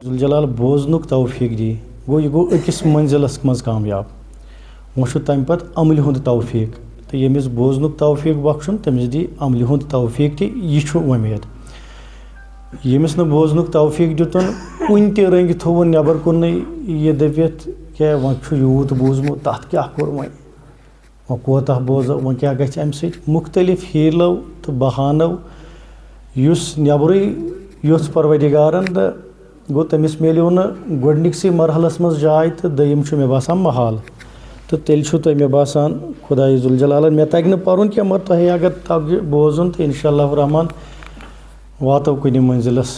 ذوالجلال بوزنُک توفیق دی گوٚو یہِ گوٚو أکِس منزِلَس منٛز کامیاب وۄنۍ چھُ تَمہِ پَتہٕ عملہِ ہُنٛد توفیق تہٕ ییٚمِس بوزنُک توفیق بخشُن تٔمِس دی عملہِ ہُنٛد توفیق تہِ یہِ چھُ وۄمید ییٚمِس نہٕ بوزنُک توفیق دیُتُن کُنہِ تہِ رٔنٛگۍ تھوٚوُن نٮ۪بر کُنٕے یہِ دٔپِتھ کیٛاہ وۄنۍ چھُ یوٗت بوٗزمُت تَتھ کیٛاہ کوٚر وۄنۍ کوتاہ بوزو وۄنۍ کیٛاہ گژھِ اَمہِ سۭتۍ مُختلِف ہیٖلو تہٕ بہانو یُس نٮ۪برٕے یوٚژھ پروردِگارن تہٕ گوٚو تٔمِس میلیو نہٕ گۄڈنِکسٕے مرحلس منٛز جاے تہٕ دوٚیِم چھُ مےٚ باسان محال تہٕ تیٚلہِ چھُو تۄہہِ مےٚ باسان خۄداے ذوالجلالن مےٚ تَگہِ نہٕ پَرُن کینٛہہ مگر تۄہہِ اگر تَگہِ بوزُن تہٕ اِنشاء اللہ رحمان واتو کُنہِ مٔنزِلس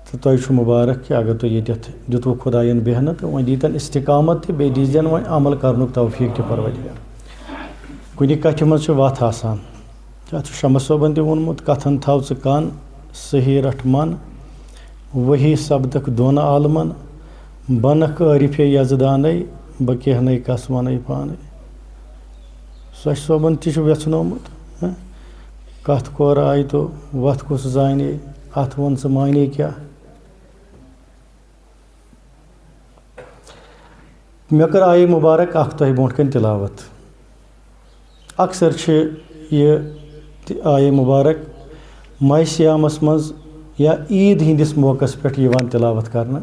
تہٕ تۄہہِ چھُ مُبارک کہِ اگر تُہۍ ییٚتٮ۪تھ دِتوٕ خۄدایَن بیٚہنہٕ تہٕ وۄنۍ دیٖتَن استقامت تہِ بیٚیہِ دیٖزٮ۪ن وۄنۍ عمل کرنُک توفیق تہِ پروردِگار کُنہِ کَتھِ منٛز چھُ وَتھ آسان یَتھ چھُ شمس صٲبن تہِ ووٚنمُت کَتھن تھاو ژٕ کَن صحیح رَٹھ من ؤہی سپدکھ دۄن عالمن بنکھ عٲرِفے یزدانے بہٕ کینٛہہ کَس وَنَے پانے سۄچھ صٲبن تہِ چھُ ویژھنومُت کَتھ کور آیہِ تو وَتھ کُس زانے اَتھ ووٚن ژٕ مانے کیٛاہ مےٚ کٔر آیے مُبارک اکھ تۄہہِ برونٛٹھ کَنۍ تِلاوت اکثر چھِ یہِ آیے مُبارک ماہِ سیامس منٛز یا عیٖد ہِنٛدِس موقعس پٮ۪ٹھ یِوان تِلاوت کرنہٕ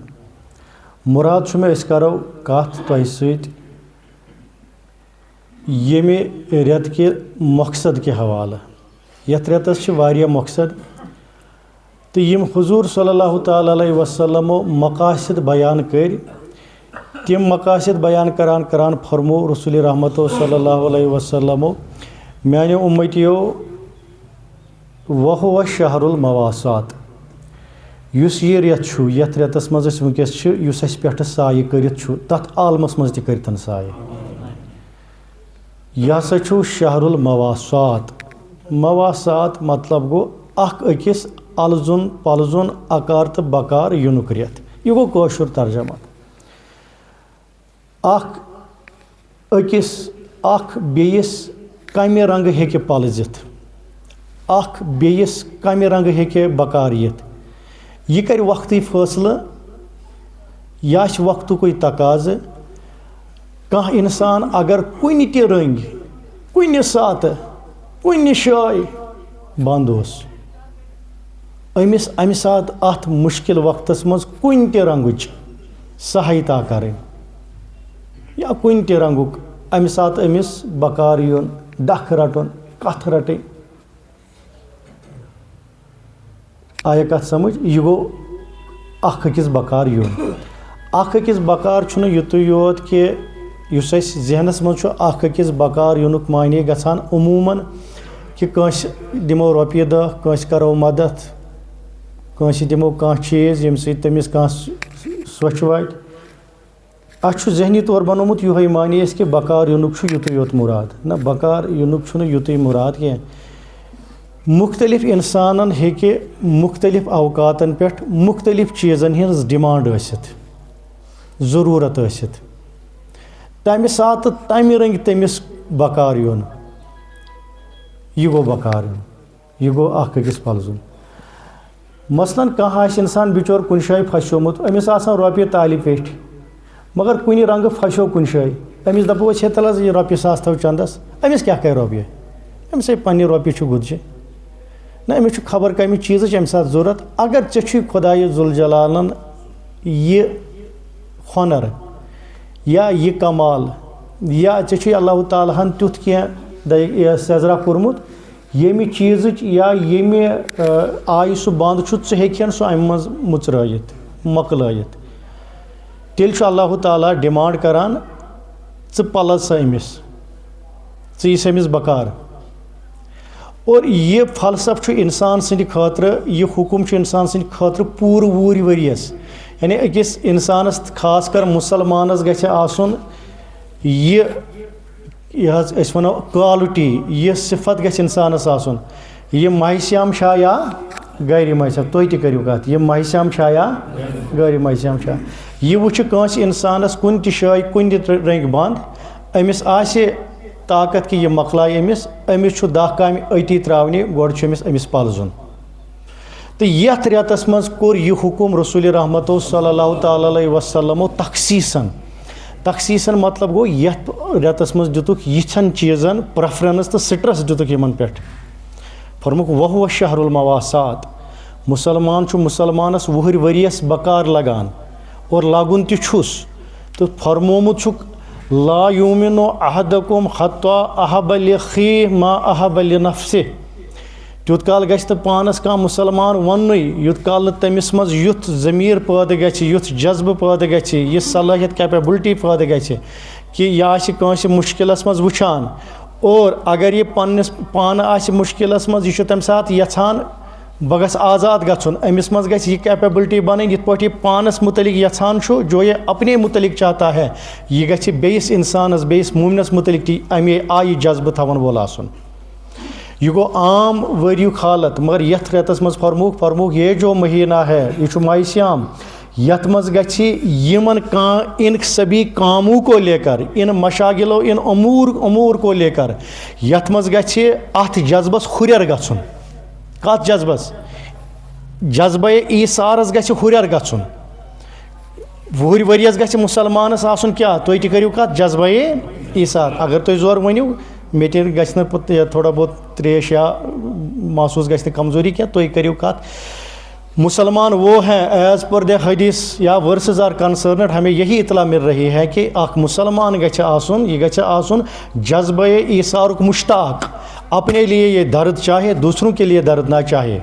مُراد چھُ مےٚ أسۍ کرو کتھ تۄہہِ سۭتۍ ییٚمہِ رٮ۪تہٕ کہِ مقصد کہِ حوالہٕ یتھ رٮ۪تس چھِ واریاہ مقصد تہٕ یِم حضوٗر صلی اللہ تعالیٰ علیہ وسلمو مقاصد بیان کٔرۍ تِم مقاصد بیان کران کران فرمو رسول رحمتو صلی اللہ علیہ وسلمو میانیو اُمتیو وَہُوَ شہر المواسات یُس یہِ رٮ۪تھ چھُ یتھ رٮ۪تس منٛز أسۍ وٕنکیٚس چھِ یُس اَسہِ پٮ۪ٹھٕ سایہِ کٔرِتھ چھُ تتھ عالمس منٛز تہِ کٔرتن سایہِ یہِ ہسا چھُ شہر المواسات مواسات مطلب گوٚو اکھ أکِس الزُن پلزُن اکار تہٕ بکار یِنُک رٮ۪تھ یہِ گوٚو کٲشُر ترجمہ اکھ أکِس اکھ بیٚیِس کمہِ رنٛگہٕ ہیٚکہِ پلزِتھ اکھ بیٚیِس کمہِ رنٛگہٕ ہیٚکہِ بکار یِتھ یہِ کرِ وقتٕے فٲصلہٕ یہِ آسہِ وقتُکُے تقاضہٕ کانٛہہ اِنسان اگر کُنہِ تہِ رٔنٛگۍ کُنہِ ساتہٕ کُنہِ جایہِ بنٛد اوس أمِس امہِ ساتہٕ اتھ مُشکِل وقتس منٛز کُنہِ تہِ رنٛگٕچ سہایتا کرٕنۍ یا کُنہِ تہِ رنٛگُک امہِ ساتہٕ أمِس بکار یُن ڈکھ رٹُن کتھ رٹٕنۍ آیا کتھ سمجھ یہِ گوٚو اکھ أکِس بکار یُن اکھ أکِس بکار چھُنہٕ یُتُے یوت کہِ یُس اَسہِ ذہنس منٛز چھُ اکھ أکِس بکار یِنُک معنے گژھان عموٗمن کہِ کٲنٛسہِ دِمو رۄپیہِ دہ کٲنٛسہِ کرو مدد کٲنٛسہِ دِمو کانٛہہ چیٖز ییٚمہِ سۭتۍ تٔمِس کانٛہہ سۄچھ واتہِ اَسہِ چھُ ذہنی طور بنومُت یِہوے معنے اَسہِ کہِ بکار یِنُک چھُ یُتُے یوت مُراد نہ بکار یِنُک چھُنہٕ یُتُے مُراد کینٛہہ مُختٔلِف اِنسانن ہیٚکہِ مُختٔلِف اوقاتن پٮ۪ٹھ مُختٔلِف چیٖزن ہِنٛز ڈِمانٛڈ ٲسِتھ ضروٗرت ٲسِتھ تمہِ ساتہٕ تمہِ رٔنٛگۍ تٔمِس بکار یُن یہِ گوٚو بکار یُن یہِ گوٚو اکھ أکِس پلزُن مثلاً کانٛہہ آسہِ اِنسان بِچور کُنہِ جایہِ پھسیومُت أمِس آسان رۄپیہِ تالہِ پیٚٹھۍ مگر کُنہِ رنٛگہٕ پھسیو کُنہِ جایہِ أمِس دپو أسۍ ہے تَلہٕ حظ یہِ رۄپیہِ ساس تھاو چندس أمِس کیٛاہ کرِ رۄپیہِ أمِس ہے پننہِ رۄپیہِ چھُ گُتجہِ نہ أمِس چھُ خبر کمہِ چیٖزٕچ اَمہِ ساتہٕ ضوٚرتھ اگر ژےٚ چھُے خۄدایہِ ذوالجلالن یہِ ہۄنر یا یہِ کمال یا ژےٚ چھُے اللہ تعالیٰ ہن تیُتھ کینٛہہ سیزرا کوٚرمُت ییٚمہِ چیٖزٕچ یا ییٚمہِ آیہِ سُہ بنٛد چھُ ژٕ ہیٚکہِ ہن سُہ امہِ منٛز مُژرٲیِتھ مۄکلٲیِتھ تیٚلہِ چھُ اللہ تعالیٰ ڈِمانٛڈ کران ژٕ پلز سا أمِس ژٕ یہِ سا أمِس بکار اور یہِ فلسف چھُ انسان سٕنٛدِ خٲطرٕ یہِ حُکُم چھُ انسان سٕنٛدِ خٲطرٕ پوٗرٕ وُہٕرۍ ؤرِیس یعنی أکِس اِنسانس خاص کر مُسلمانس گژھِ آسُن یہِ حظ أسۍ ونو کالٹی یہِ صفت گژھِ انسانس آسُن یہِ ماہِ سیام چھا یا گرِ ماہِ سیام تُہۍ تہِ کٔرِو کتھ یہِ ماہِ سیام چھا یا گرِ ماہِ سیام چھا یہِ وٕچھِ کٲنٛسہِ انسانس کُنہِ تہِ جایہِ کُنہِ تہِ رنٛگۍ بنٛد أمِس آسہِ طاقت کہِ یہِ مۄکلایہِ أمِس چھُ دہ کامہِ أتی ترٛاونہِ گۄڈٕ چھُ أمِس پلزُن تو یتھ رٮ۪تس منٛز کوٚر یہِ حُکُم رسول رحمتو صلی اللہ تعالیٰ علیہ وسلمو تخصیٖصن مطلب گوٚو یتھ رٮ۪تس منٛز دِتُکھ یِتھٮ۪ن چیٖزن پریفرنس تہٕ سٹرس دِتُکھ یِمن پٮ۪ٹھ فرموُکھ وَہُوَ شہر المواسات مُسلمان چھُ مُسلمانس وُہٕرۍ ؤرِیس بکار لگان اور لاگُن تہِ چھُس تہٕ فرمومُت چھُکھ لا یومِنو احدکم حتی احب لأخیہ ما احب لنفسہ تیوٗت کال گژھِ نہٕ پانس کانٛہہ مُسلمان وَننُے یوٗت کال نہٕ تٔمِس منٛز یُتھ ضمیٖر پٲدٕ گژھِ یُتھ جذبہٕ پٲدٕ گژھِ یہِ صلٲحیت کیپیبلٹی پٲدٕ گژھِ کہِ یہِ آسہِ کٲنٛسہِ مُشکلس منٛز وٕچھان اور اگر یہِ پننِس پانہٕ آسہِ مُشکلس منٛز یہِ چھُ تمہِ ساتہٕ یژھان بہٕ گژھٕ آزاد گژھُن أمِس منٛز گژھِ یہِ کیپیبلٹی بنٕنۍ یِتھ پٲٹھۍ یہِ پانس متعلق یژھان چھُ جو یہِ اپنے متعلق چاہتا ہے یہِ گژھِ بیٚیِس انسانس بیٚیِس مومنس متعلق تہِ امے آیہِ جذبہٕ تھاون وول آسُن یہ گو عام ؤریُک حالت مگر یتھ رٮ۪تس منٛز فرموُکھ یہ جو مہینہ ہے یہ چھُ ماہِ سیام یتھ منٛز گژھِ یِمن ان سبھی کاموں کو لے کر ان مشاغلو ان امور کو لے کر یتھ منٛز گژھِ اتھ جذبس ہُرٮ۪ر گژھُن کتھ جذبس جذبے ایٖثارس گژھِ ہُرٮ۪ر گژھُن وُہٕرۍ ؤرِیس گژھِ مُسلمانس آسُن کیٛاہ تُہۍ تہِ کٔرِو کتھ جذبے ایٖثار اگر تُہۍ زورٕ ؤنِو مےٚ تہِ گژھِ نہٕ پتہٕ تھوڑا بہت تریش یا محسوٗس گژھِ نہٕ کمزوری کینٛہہ تُہۍ کٔرِو کتھ مسلمان وہ ہیں ایز پر دے حدیث یا ورسز آر کنسرنڈ ہمیں یہی اطلاع مل رہی ہے کہ اکھ مسلمان گژھِ آسُن یہ گژھِ آسُن جذبہ ایٖثارُک مشتاق اپنے لیے یہ درد چاہے دوسروں کے لیے درد نہ چاہے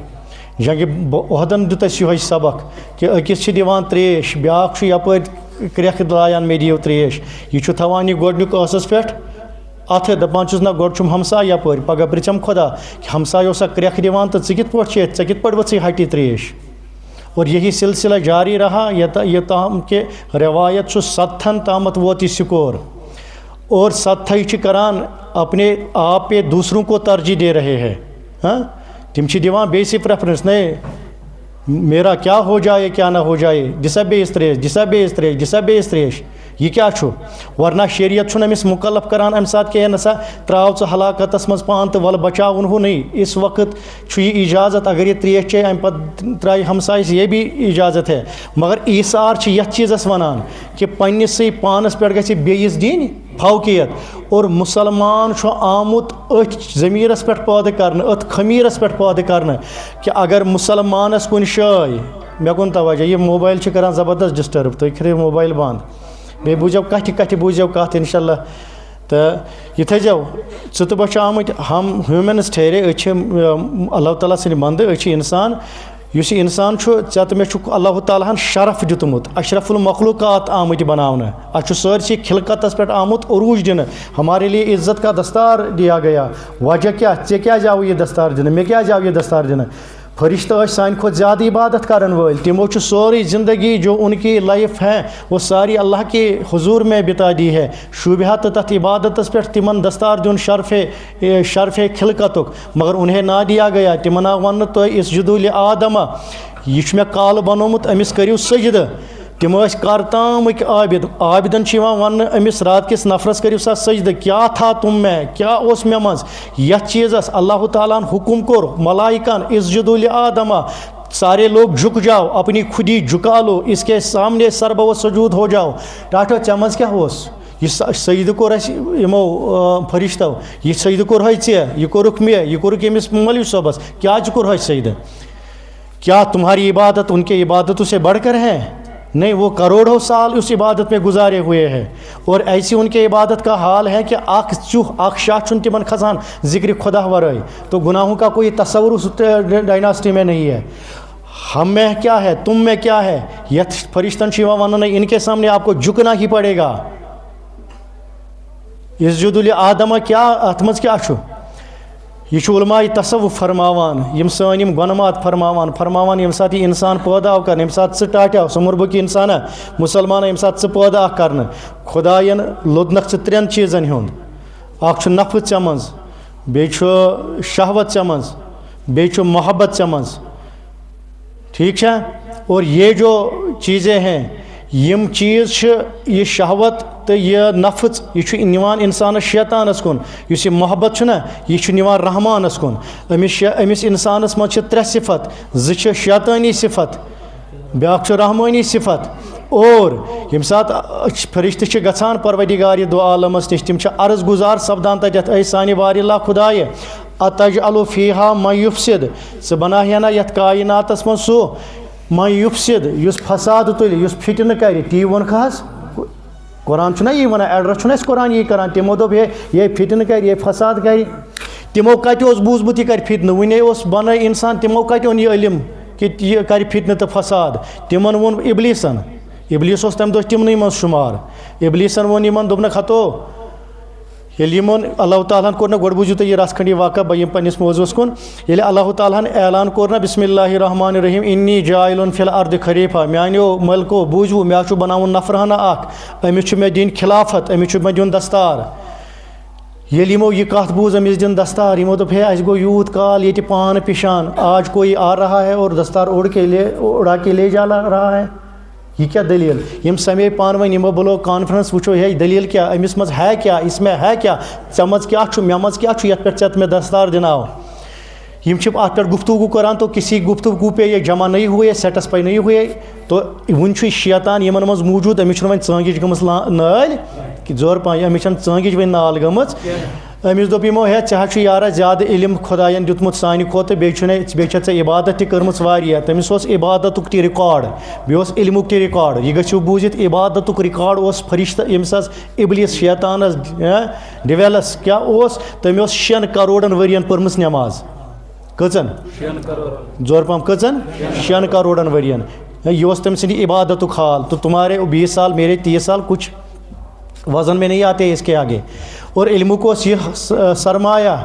جنگہِ اُحدن دیُت اَسہِ یِہوٚے سبق کہ أکِس چھِ دِوان تریش بیٛاکھ چھُ یپٲرۍ کرٛٮ۪کھ لایان مےٚ دِیِو تریش یہِ چھُ تھاوان یہِ گۄڈنیُک ٲسس پٮ۪ٹھ اتھٕ دپان چھُس نہ گۄڈٕ چھُم ہمساے یپٲرۍ پگاہ پرٛژھٮ۪م خۄدا کہ ہمساے اوسا کرٛٮ۪کھ دِوان تہٕ ژٕ کِتھ پٲٹھۍ چھِ ژےٚ کِتھ پٲٹھۍ ؤژھٕے ہٹہِ تریش اور یہی سلسلہ جاری رہا یوٚتام کہ روایت چھُ 7 تامتھ ووت یہِ سکور اور 7 چھِ کران اپنے آپ پہ دوسروں کو ترجیح دے رہے ہیں ہاں تم چھِ دِوان بیٚیِسٕے پریفرنس نہیں میرا کیا ہو جائے کیا نہ ہو جائے دِسا بیٚیِس تریش دِسا بیٚیِس تریش دِسا بیٚیِس تریش یہ کیا چھُ ورنہ شریعت چھُنہٕ أمِس مُکلف کران امہِ ساتہٕ کہ نسا ترٛاو ژٕ ہلاکتس منٛز پان تہٕ وَلہٕ بچاوُن ہُہ نہیں اس وقت چھُ یہِ اجازت اگر یہِ تریش چیٚیہِ امہِ پتہٕ ترٛایہِ ہمسایس یہ بھی اجازت ہے مگر ایٖثار چھِ یتھ چیٖزس ونان کہ پننسٕے پانس پٮ۪ٹھ گژھِ بیٚیِس دِنۍ فوقیت اور مسلمان چھُ آمُت أتھۍ ضمیٖرس پٮ۪ٹھ پٲدٕ کرنہٕ أتھۍ خمیٖرس پٮ۪ٹھ پٲدٕ کرنہٕ کہ اگر مسلمانس کُنہِ جایہِ مےٚ کُن توجہ یہِ موبایل چھِ کران زبردست ڈسٹرب تُہۍ کٔرِو موبایل بنٛد بیٚیہِ بوٗزِو کتھِ بوٗزِو کتھ انشاء اللہ تہٕ یہِ تھٲیزیو ژٕ تہٕ بہٕ چھِ آمٕتۍ ہم ہیوٗمنٕز ٹھہرے أسۍ چھِ اللہ تعالیٰ سٕنٛدۍ بنٛدٕ أسۍ چھِ انسان یُس یہِ انسان چھُ ژےٚ تہٕ مےٚ چھُکھ اللہ تعالیٰ ہن شرف دیُتمُت اشرف المخلوقات آمٕتۍ بناونہٕ اَسہِ چھُ سٲرسٕے خلقتس پٮ۪ٹھ آمُت عروٗج دِنہٕ ہمارے لیے عزت کا دستار دیا گیا وجہ کیٛاہ ژےٚ کیٛازِ آو یہِ دستار دِنہٕ مےٚ کیٛازِ آو یہِ دستار دِنہٕ فرشتہ ٲسۍ سانہِ کھۄتہٕ زیادٕ عبادت کرن وٲلۍ تِمو چھُ سورُے زندگی جو ان کی لائف ہے وہ ساری اللہ کے حضور میں بتا دی ہے شوٗبِہا تہٕ تتھ عبادتس پٮ۪ٹھ تِمن دستار دیُن شرفے خلقتُک مگر انہیں نہ دیا گیا تِمن آو وننہٕ تُہۍ اسجدوا لآدمہ یہِ چھُ مےٚ کالہٕ بنومُت أمِس کٔرِو سجدٕ تِم ٲسۍ کرتامٕکۍ عابدن چھِ یِوان وننہٕ أمِس رات کِس نفرس کٔرِو سا سجدٕ کیٛاہ تھا تم میں کیٛاہ اوس مےٚ منٛز یتھ چیٖزس اللہ تعالیٰ ہن حُکُم کوٚر ملائکن اسجدوا لآدمہ سارے لوگ جھک جاؤ اپنی خودی جھکا لو اس کے سامنے سربو سجود ہو جاؤ ٹاٹھو ژےٚ منٛز کیٛاہ اوس یہِ سجدٕ کوٚر اَسہِ یِمو فرشتو یہِ سجدٕ کوٚرہے ژےٚ یہِ کوٚرُکھ مےٚ یہِ کوٚرُکھ أمِس مولوی صٲبس کیٛازِ کوٚرہے سجدٕ کیا تمہاری عبادت ان کے عبادتوں سے بڑھ کر ہے نہیں وہ کروڑوں سال اس عبادت میں گزارے ہوئے ہیں اور ایسی ان کے عبادت کا حال ہے کہ اکھ چوہ اکھ شاہ چھُنہٕ تِمن کھسان ذکر خدا ورٲے تو گناہوں کا کوئی تصور اس ڈائناسٹی میں نہیں ہے ہم میں کیا ہے تم میں کیا ہے یتھ فرشتن چھُ یِوان وننہٕ ان کے سامنے آپ کو جھکنا ہی پڑے گا اسجدوا لآدمہ کیا اتھ منٛز کیٛاہ چھُ یہ چھُ علماء تصوف فرماوان یم سٲنۍ یم گۄنمات فرماوان ییٚمہِ ساتہٕ یہِ انسان پٲدٕ آو کرنہٕ ییٚمہِ ساتہٕ ژٕ ٹاٹیو سمربُکی انسانہ مُسلمانہ ییٚمہِ ساتہٕ ژٕ پٲدٕ آکھ کرنہٕ خۄداین لوٚدنکھ ژٕ 3 چیٖزن ہُنٛد اکھ چھُ نفع ژےٚ منٛز بیٚیہِ چھُ شہوت ژےٚ منٛز بیٚیہِ چھُ محبت ژےٚ منٛز ٹھیک چھا اور یہ جو چیزیں ہیں یم چیز چھِ یہ شہوت تو یہ نفس یہ نوان انسانس شیطانس کن اس یہ محبت چھنا یہ نوان رحمانس کن امس انسانس من ترے صفت زٕ شیطانی صفت بیاکھ رحمانی صفت اور یم سات فرشتہ گژھان پروردگار دو عالمس نش تم عرض گزار سپدان تتھ اے سانہ وار اللہ خدائے اتجعل فیہا من یفسد ژٕ بناہی نا یتھ کائناتس من سُہ من یفسد یس فساد تُلہِ یس فتنہ کرِ تی وونکھ حظ قرآن چھُنا یی ونان ایڈرس چھُنہ اَسہِ قرآن یی کران تمو دوٚپ یہ فتنہ کرِ یہ فساد کرِ تمو کتہِ اوس بوٗزمُت یہِ کرِ فتنہ وُنے اوس بنٲے انسان تمو کتہِ اوٚن یہ علم کہ یہ کرِ فتنہ تہٕ فساد تمن ووٚن ابلیسن ابلیس اوس تمہِ دۄہ تمنٕے منٛز شُمار ابلیسن ووٚن یِمن دوٚپنکھ ہتو ییٚلہِ یِمن اللہ تعالیٰ ہن کوٚر نہ گۄڈٕ بوٗزِو تُہۍ یہِ رژھ کھنٛڈ یہِ واقعہ بہٕ یِمہٕ پننِس موضوٗعس کُن ییٚلہِ اللہ تعالیٰ ہن اعلان کوٚر نہ بسم اللہ الرحمن الرحیم انی جاعلٌ فی الارض خلیفہ میانیو ملکو بوٗزِو مےٚ چھُ بناوُن نفرہانہ اکھ أمِس چھُ مےٚ دِنۍ خلافت أمِس چھُ مےٚ دیُن دستار ییٚلہِ یِمو یہِ کتھ بوٗز أمِس دِن دستار یِمو دوٚپ ہے اَسہِ گوٚو یوٗت کال ییٚتہِ پانہٕ پِشان آج کوئی آ رہا ہے اور دستار اڑا کے لے جا رہا ہے یہ کیا دلیل یم سمے پان ون یمو بلو کانفرنس وچو ہے دلیل کیا امس مز ہے کیا اس میں ہے کیا ژمز کیا چھُ مےٚ منٛز کیا چھُ یتھ پٮ۪ٹھ ژےٚ مےٚ دستار دِناو یم چھِ اتھ پٮ۪ٹھ گفتگو کران تو کسی گفتگو پہ یہ جمع نہیں ہوئے سیٹس پہ نہیں ہوئے تو ون چھُ شیطان یمن منٛز موٗجوٗد أمِس چھُنہٕ وۄنۍ ژٲنٛگِج گٔمٕژ نٲلۍ کہ زور پہن أمِس چھَنہٕ ژٲنٛگِج وۄنۍ نال گٔمٕژ أمِس دوٚپ یِمو ہے ژےٚ حظ چھُ یارا زیادٕ علم خۄدایَن دیُتمُت سانہِ کھۄتہٕ بیٚیہِ چھےٚ ژےٚ عبادت تہِ کٔرمٕژ واریاہ تٔمِس اوس عبادتُک تہِ رِکاڈ بیٚیہِ اوس علمُک تہِ رِکاڈ یہِ گٔژھِو بوٗزِتھ عبادتُک رِکاڈ اوس فرشتہٕ ییٚمِس حظ ابلیس شیطانس ڈِویلس کیٛاہ اوس تٔمۍ اوس 6 کروڑن ؤرین پٔرمٕژ نٮ۪ماز کٔژن زور پہم کٔژن 6 کروڑن ؤرین یہ اوس تٔمۍ سٕنٛدِ عبادتُک حال تو تمہارے 20 سال میرے 30 سال کچھ وزن میں نہیں آتے اس کے آگے اور علمک اوس یہ سرمایہ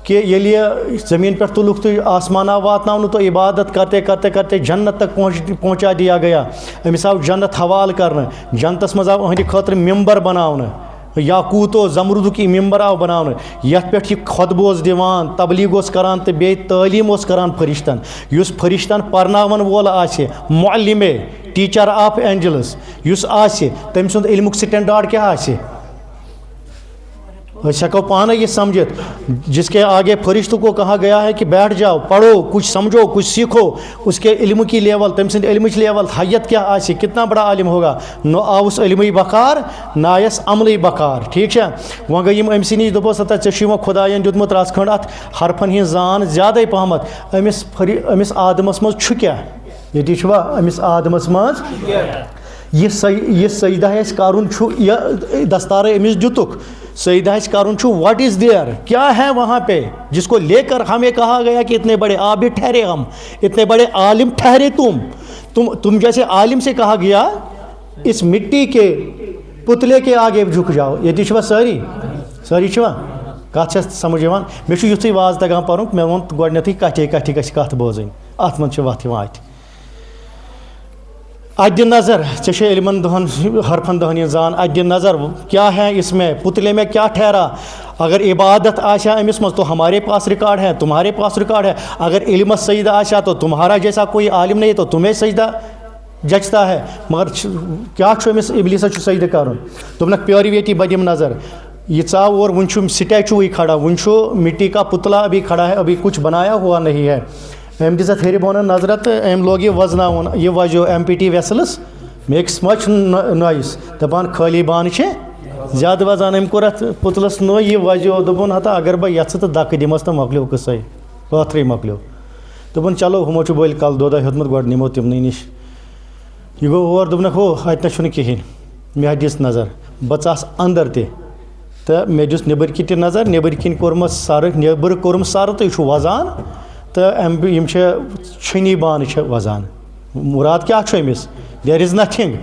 کہ ییٚلہِ زمین پہ تُلُکھ تو آسمانہ واتناونہٕ تو عبادت کرتے کرتے کرتے جنت تک پہنچا دیا گیا أمِس آو جنت حوالہٕ کرنہٕ جنتس منٛز آو أہنٛدِ خٲطرٕ ممبر بناونہٕ یاقوٗت اوس زمرُدُک یہِ ممبر آو بناونہٕ یتھ پٮ۪ٹھ یہِ خۄطبہٕ اوس دِوان تبلیٖغ اوس کران تہٕ بیٚیہِ تعلیٖم اوس کران فرشتن یُس فرشتن پرناون وول آسہِ معلِمے ٹیٖچر آف اینجلز یُس آسہِ تٔمۍ سُنٛد علمُک سٹینڈاڈ کیٛاہ آسہِ أسۍ ہٮ۪کو پانے یہ سمجھت جس کے آگے فرشتوں کو کہا گیا ہے کہ بیٹھ جاؤ پڑھو کچھ سمجھو کچھ سیکھو اس کے علم کی لیول تم سند علمچ لیول حیت کیا آسہِ کتنا بڑا عالم ہوگا نہ آوُس علمٕے بکار نہ آیس عملٕے بکار ٹھیک چھا وۄنۍ گٔے یِم أمسٕے نِش دوٚپُس ہتا ژےٚ چھُے وۄنۍ خۄدایَن دیُتمُت رژھ کھنٛڈ اتھ حرفن ہٕنٛز زان زیادَے پہمتھ أمِس آدمس منٛز چھُ کیٛاہ ییٚتی چھُوا أمِس آدمس منٛز یہ سجدہ اَسہِ کرُن چھُ یہِ دستارے أمِس دیُتُکھ سجدہ اَسہِ کرُن چھُ واٹ از دیئر کیا ہے وہاں پہ جس کو لے کر ہمیں کہا گیا کہ اتنے بڑے عابد ٹھہرے ہم اتنے بڑے عالم ٹھہرے تم جیسے عالم سے کہا گیا اس مٹی کے پتلے کے آگے جھک جاؤ ییٚتی چھُوا سٲری چھُوا کتھ چھس سمجھ یِوان مےٚ چھُ یُتھُے واز تگان پرُن مےٚ ووٚن گۄڈنٮ۪تھٕے کتھِ گژھِ کتھ بوزٕنۍ اتھ منٛز چھِ وتھ یِوان اتھِ اتھ دِ نظر ژےٚ چھے علمن دہن حرفن دہن ہٕنٛز زان اتھ دِ نظر کیا ہے اس میں پتلے میں کیا ٹھہرا اگر عبادت آسیا امس منٛز تو ہمارے پاس ریکارڈ ہے تمہارے پاس ریکارڈ ہے اگر علمس سجدہ آسیا تو تمہارا جیسا کوئی عالم نہیں تو تمہیں سجدہ جچتا ہے مگر کیا چھُ أمِس ابلیسس چھُ سجدہ کرُن دوٚپنکھ پیٲرِو ییٚتی بہٕ دِمہٕ نظر یہ ژاو اور وُنہِ چھُ سٹیچوٗوٕے کھڑا وُنہِ چھُ مٹی کا پتلا ابھی کھڑا ہے ابھی کچھ بنایا ہوا نہیں ہے أمۍ دِژ اتھ ہیٚرِ بۄنہٕ نظرہ تہٕ أمۍ لوگ یہِ وزناوُن یہِ وجو ایمپٹی ویسلٕز میکس مچ نویِس دپان خٲلی بانہٕ چھِ زیادٕ وزان أمۍ کوٚر اتھ پُتلس نوٚے یہِ وجو دوٚپُن ہتا اگر بہٕ یژھٕ تہٕ دکہٕ دِمس تہٕ مۄکلیو قٕصے پٲتھرٕے مۄکلیو دوٚپُن چلو ہُمو چھُ بٔلۍ کل دۄدا ہیوٚتمُت گۄڈٕ نِمو تِمنٕے نِش یہِ گوٚو اور دوٚپنکھ ہو اتہِ نہ چھُنہٕ کِہیٖنۍ مےٚ دِژ نظر بہٕ ژاس اندر تہِ تہٕ مےٚ دِژ نیٚبٕرۍ کِنۍ تہِ نظر نیٚبٕرۍ کِنۍ کوٚرمس سرٕ نیٚبرٕ کوٚرُم سرٕ تہٕ یہِ چھُ وزان تہٕ یِم چھِ چھٔنی بانہٕ چھِ وزان مُراد کیٛاہ چھُ أمِس دیر از نتھنگ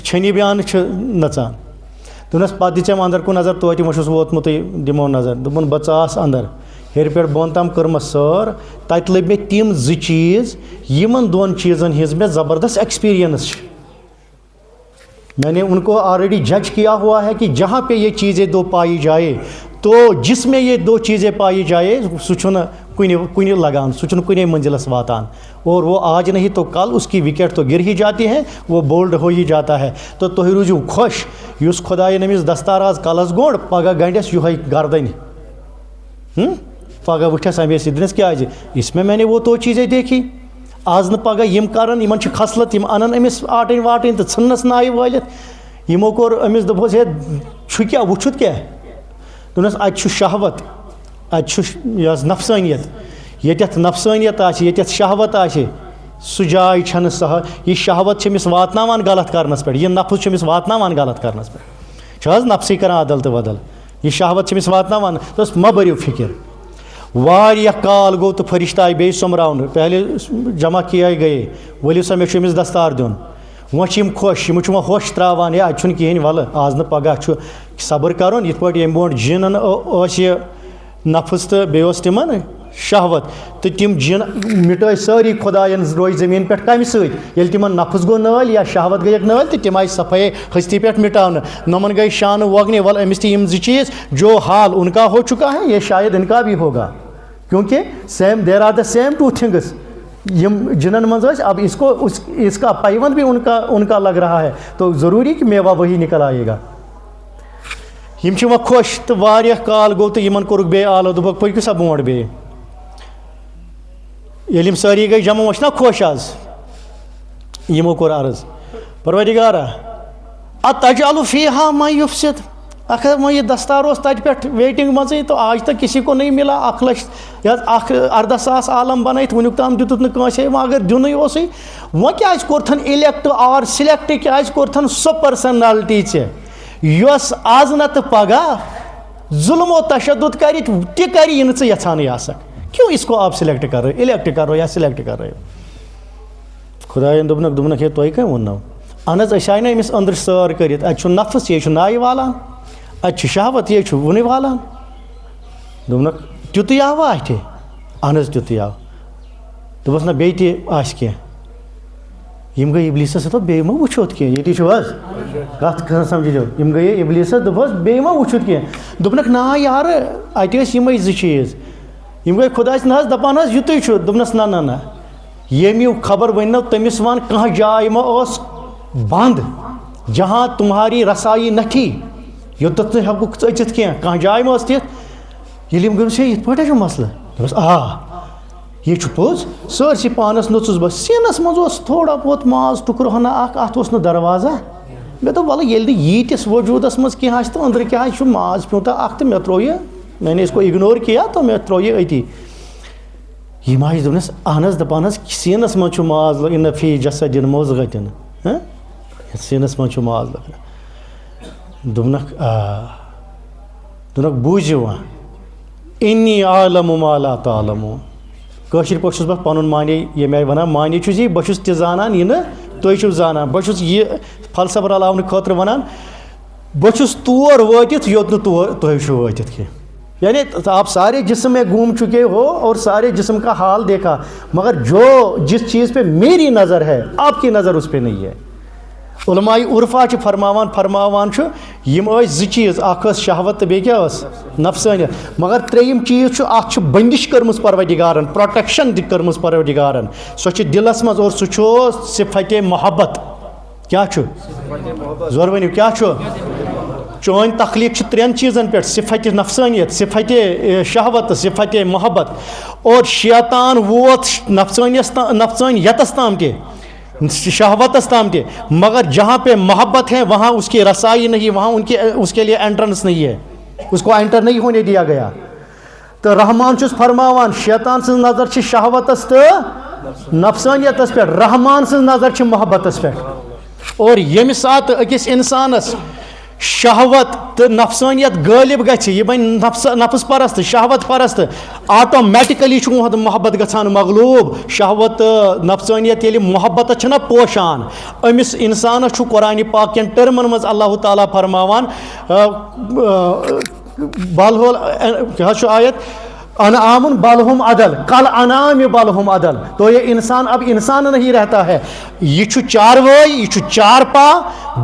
چھٔنی بانہٕ چھِ نژان دوٚپنس پتہٕ دِژٮ۪م اندر کُن نظر توتہِ وۄنۍ چھُس ووتمُتٕے دِمو نظر دوٚپُن بہٕ ژاس اندر ہیٚرِ پٮ۪ٹھ بۄن تام کٔرمس سٲر تتہِ لٔبۍ مےٚ تِم 2 چیٖز یِمن 2 چیٖزن ہِنٛز مےٚ زبردست ایکسپیرینس چھِ میں نے ان کو آلریڈی جج کیا ہوا ہے کہ جہاں پہ یہ چیزیں 2 پائی جائے تو جس میں یہ 2 چیزیں پائی جائے سُہ چھُنہٕ کُنہِ لگان سُہ چھُنہٕ کُنے منزلس واتان اور وہ آج نہیں تو کل اس کی وکٹ تو گر ہی جاتی ہے وہ بولڈ ہو ہی جاتا ہے تو تُہۍ روٗزِو خۄش یُس خۄدایَن أمِس دستار آز کلس گوٚنٛڈ پگاہ گنڈٮ۪س یِہوٚے گردنہِ پگاہ وٕٹھٮ۪س اَمے سۭتۍ دِنَس کیٛازِ اس میں نے وہ تو چیٖزے دیکھی آز نہٕ پگاہ یِم کران یِمن چھِ خصلت یِم اَنان أمِس آٹٕنۍ واٹٕنۍ تہٕ ژھٕننَس نایہِ وٲلِتھ یِمو کوٚر أمِس دوٚپہوس ہے چھُ کیٛاہ وٕچھُتھ کیٛاہ دوٚپنَس اَتہِ چھُ شہوت اَتہِ چھُ یہِ حظ نفسٲنیت ییٚتٮ۪تھ نفسٲنیت آسہِ ییٚتٮ۪تھ شہوت آسہِ سُہ جاے چھَنہٕ سۄ یہِ شہوت چھِ أمِس واتناوان غلط کرنَس پٮ۪ٹھ یہِ نفٕس چھُ أمِس واتناوان غلط کرنَس پٮ۪ٹھ چھِ حظ نفسٕے کران عدل تہٕ بدل یہِ شہوت چھِ أمِس واتناوان دوٚپُس مہ بٔرِو فِکر واریاہ کال گوٚو تہٕ فرشتہٕ آیہِ بیٚیہِ سوٚمبراونہٕ پہلے جمع کیے گٔیے ؤلِو سا مےٚ چھُ أمِس دستار دیُن وۄنۍ چھِ یِم خۄش یِمو چھُ وۄنۍ ہوش ترٛاوان ہے اَتہِ چھُنہٕ کِہیٖنۍ وَلہٕ آز نہٕ پگاہ چھُ صبر کَرُن یِتھ پٲٹھۍ ییٚمہِ برونٛٹھ جِنَن ٲس یہِ نفٕس تہٕ بیٚیہِ اوس تِمن شہوت تہٕ تِم جِن مِٹٲے سٲری خۄدایَن روزِ زٔمیٖن پٮ۪ٹھ کَمہِ سۭتۍ ییٚلہِ تِمن نفٕس گوٚو نٲلۍ یا شہوت گٔیَکھ نٲلۍ تہٕ تِم آیہِ صفٲیی ہستی پٮ۪ٹھ مِٹاونہٕ نۄمن گٔے شانہٕ وۄگنہِ وَلہٕ أمِس تہِ یِم زٕ چیٖز جو حال ان کا ہو چُکا ہے یہ شاید ان کا بھی ہوگا کیونکہ same there are the same two things یم جنن منز ٲسۍ اب اس کا پیوند بھی ان کا لگ رہا ہے تو ضروری کہ میوہ وہی نکل آئے گا یم چھِ وۄنۍ خۄش تہٕ واریاہ کال گوٚو تہٕ یِمن کوٚرُکھ بیٚیہِ آلو دوٚپُکھ پٔکِو سا برونٛٹھ بیٚیہِ ییٚلہِ یِم سٲری گٔے جمع وۄنۍ چھِنہ خۄش آز یِمو کوٚر عرض پروردگارا اتجعل فیہا من یفسد اکھ وۄنۍ یہِ دستار اوس تَتہِ پٮ۪ٹھ ویٹِنٛگ منٛزٕے تہٕ آج تک کسی کو نہیں ملا 1,00,000 یہِ حظ 14,000 عالم بنٲیِتھ وٕنیُک تام دیُتُتھ نہٕ کٲنٛسے وۄنۍ اگر دیُنٕے اوسُے وۄنۍ کیٛازِ کوٚرتھن اِلیکٹ آر سِلیکٹ کیٛازِ کوٚرتھن سۄ پٔرسنلٹی ژےٚ یۄس آز نتہٕ پگاہ ظُلم و تشدد کرِ تہِ کرِ یہِ نہٕ ژٕ یژھانٕے آسکھ کیوں اس کو آپ سِلیکٹ کر رہے الیکٹ کر رہے یا سِلیکٹ کر رہے خۄدایَن دوٚپنکھ ہے تۄہہِ کٔمۍ ووٚننو اہن حظ أسۍ آیہِ نہ أمِس أنٛدرٕ سٲر کٔرِتھ اَتہِ چھُ نفٕس یے چھُ نایہِ والان اَتہِ چھُ شہوت یے چھُ وُنٕے والان دوٚپنکھ تیُتُے آوا اَتھِ اہن حظ تیُتُے آو دوٚپُس نہ بیٚیہِ تہِ آسہِ کینٛہہ یِم گٔے اِبلیٖسَس دوٚپ بیٚیہِ مہ وٕچھوتھ کینٛہہ ییٚتی چھُو حظ کَتھ سَمجھِو یِم گٔیے اِبلیٖسَس دوٚپہوس بیٚیہِ مہ وٕچھوتھ کینٛہہ دوٚپنکھ نا یارٕ اَتہِ ٲسۍ یِمے زٕ چیٖز یِم گٔے خۄداے سٕنٛد حظ دَپان حظ یِتُے چھُ دوٚپنَس نہ نہ نہ ییٚمیُک خبر ؤنۍنو تٔمِس وَن کانٛہہ جاے مہ ٲس بنٛد جہاں تُمہاری رسائی نہ تھی یوٚتَتھ نہٕ ہٮ۪کُکھ ژٕ أژِتھ کینٛہہ کانٛہہ جاے مہ ٲس تِتھ ییٚلہِ یِم گٔمٕژ ہے یِتھ پٲٹھۍ چھُ مسلہٕ دوٚپُس یہِ چھُ پوٚز سٲرسٕے پانَس نوٚژُس بہٕ سیٖنَس منٛز اوس تھوڑا بہت ماز ٹُکرٕ ہنا اَکھ اَتھ اوس نہٕ دروازہ مےٚ دوٚپ وَلہٕ ییٚلہِ نہٕ ییٖتِس وجوٗدَس منٛز کینٛہہ آسہِ تہٕ أنٛدرٕ کیٛاہ چھُ ماز پیوٗنٛتاہ اَکھ تہٕ مےٚ ترٛوو یہِ میں نے اس کو اِگنور کیا تو مےٚ ترٛوو یہِ أتی یِم آیہِ دوٚپنَس اہن حظ دَپان حظ سیٖنَس منٛز چھُ ماز اِن فی جسدِن مُضغَةٍ سیٖنَس منٛز چھُ ماز لَگان دوٚپنکھ دوٚپنکھ بوٗزِو وۄنۍ اِنی عالم ما لا تعلمون کٲشِر پٲٹھۍ چھُس بہٕ پَنُن معنے ییٚمہِ آیہِ وَنان معنے چھُس یہِ بہٕ چھُس تہِ زانان یہِ نہٕ تُہۍ چھِو زانان بہٕ چھُس یہِ فلسفہٕ رلاونہٕ خٲطرٕ وَنان بہٕ چھُس تور وٲتِتھ یوٚت نہٕ تُہۍ چھُو وٲتِتھ کینٛہہ یعنی آپ سارے جسم میں گھوم چکے ہو اور سارے جسم کا حال دیکھا مگر جس چیز پہ میری نظر ہے آپ کی نظر اس پہ نہیں ہے علماء عرفا چھِ فرماوان چھُ یِم ٲسۍ زٕ چیٖز اکھ ٲس شہوت تہٕ بیٚیہِ کیٛاہ ٲس نفسٲنیت مگر ترٛیٚیِم چیٖز چھُ اکھ چھُ بٔندِش کٔرمٕژ پروردِگارن پروٹیکشن تہِ کٔرمٕژ پروردِگارن سۄ چھِ دِلس منٛز اور سُہ چھُ صِفَتِ محبت کیٛاہ چھُ زورٕ ؤنِو کیٛاہ چھُ چٲنۍ تخلیٖق چھِ ترٛٮ۪ن چیٖزن پٮ۪ٹھ صِفَتِ نفسٲنیت صِفَتِ شہوت تہٕ صِفَتِ محبت اور شیطان ووت نفسٲنیتس تام تہِ شہوتس تام تہِ مگر جہاں پہ محبت ہے وہاں اس کی رسائی نہیں وہاں اس کے لیے انٹرنس نہیں ہے اس کو انٹر نہیں ہونے دیا گیا تو رحمان چھُس فرماوان شیطان سٕنٛز نظر چھِ شہوتس تہٕ نفسٲنیتس پٮ۪ٹھ رحمان سٕنٛز نظر چھِ محبتس پٮ۪ٹھ اور ییٚمہِ ساتہٕ أکِس اِنسانس شہوت تہٕ نفسٲنیت غٲلب گژھِ یہِ بنہِ نفس پرست شہوت پرست آٹومیٹِکلی چھُ محبت گژھان مغلوٗب شہوت تہٕ نفسٲنیت ییٚلہِ محبتس چھِنہ پوشان أمِس اِنسانس چھُ قرآنِ پاک کٮ۪ن ٹٔرمن منٛز اللہ تعالیٰ فرماوان بالہول کیٛاہ حظ چھُ آیت انعام بالہم عدل کل انعام بالہم عدل تو یہ انسان اب انسان نہیں رہتا ہے یہ چھُ چاروٲے یہ چھُ چارپا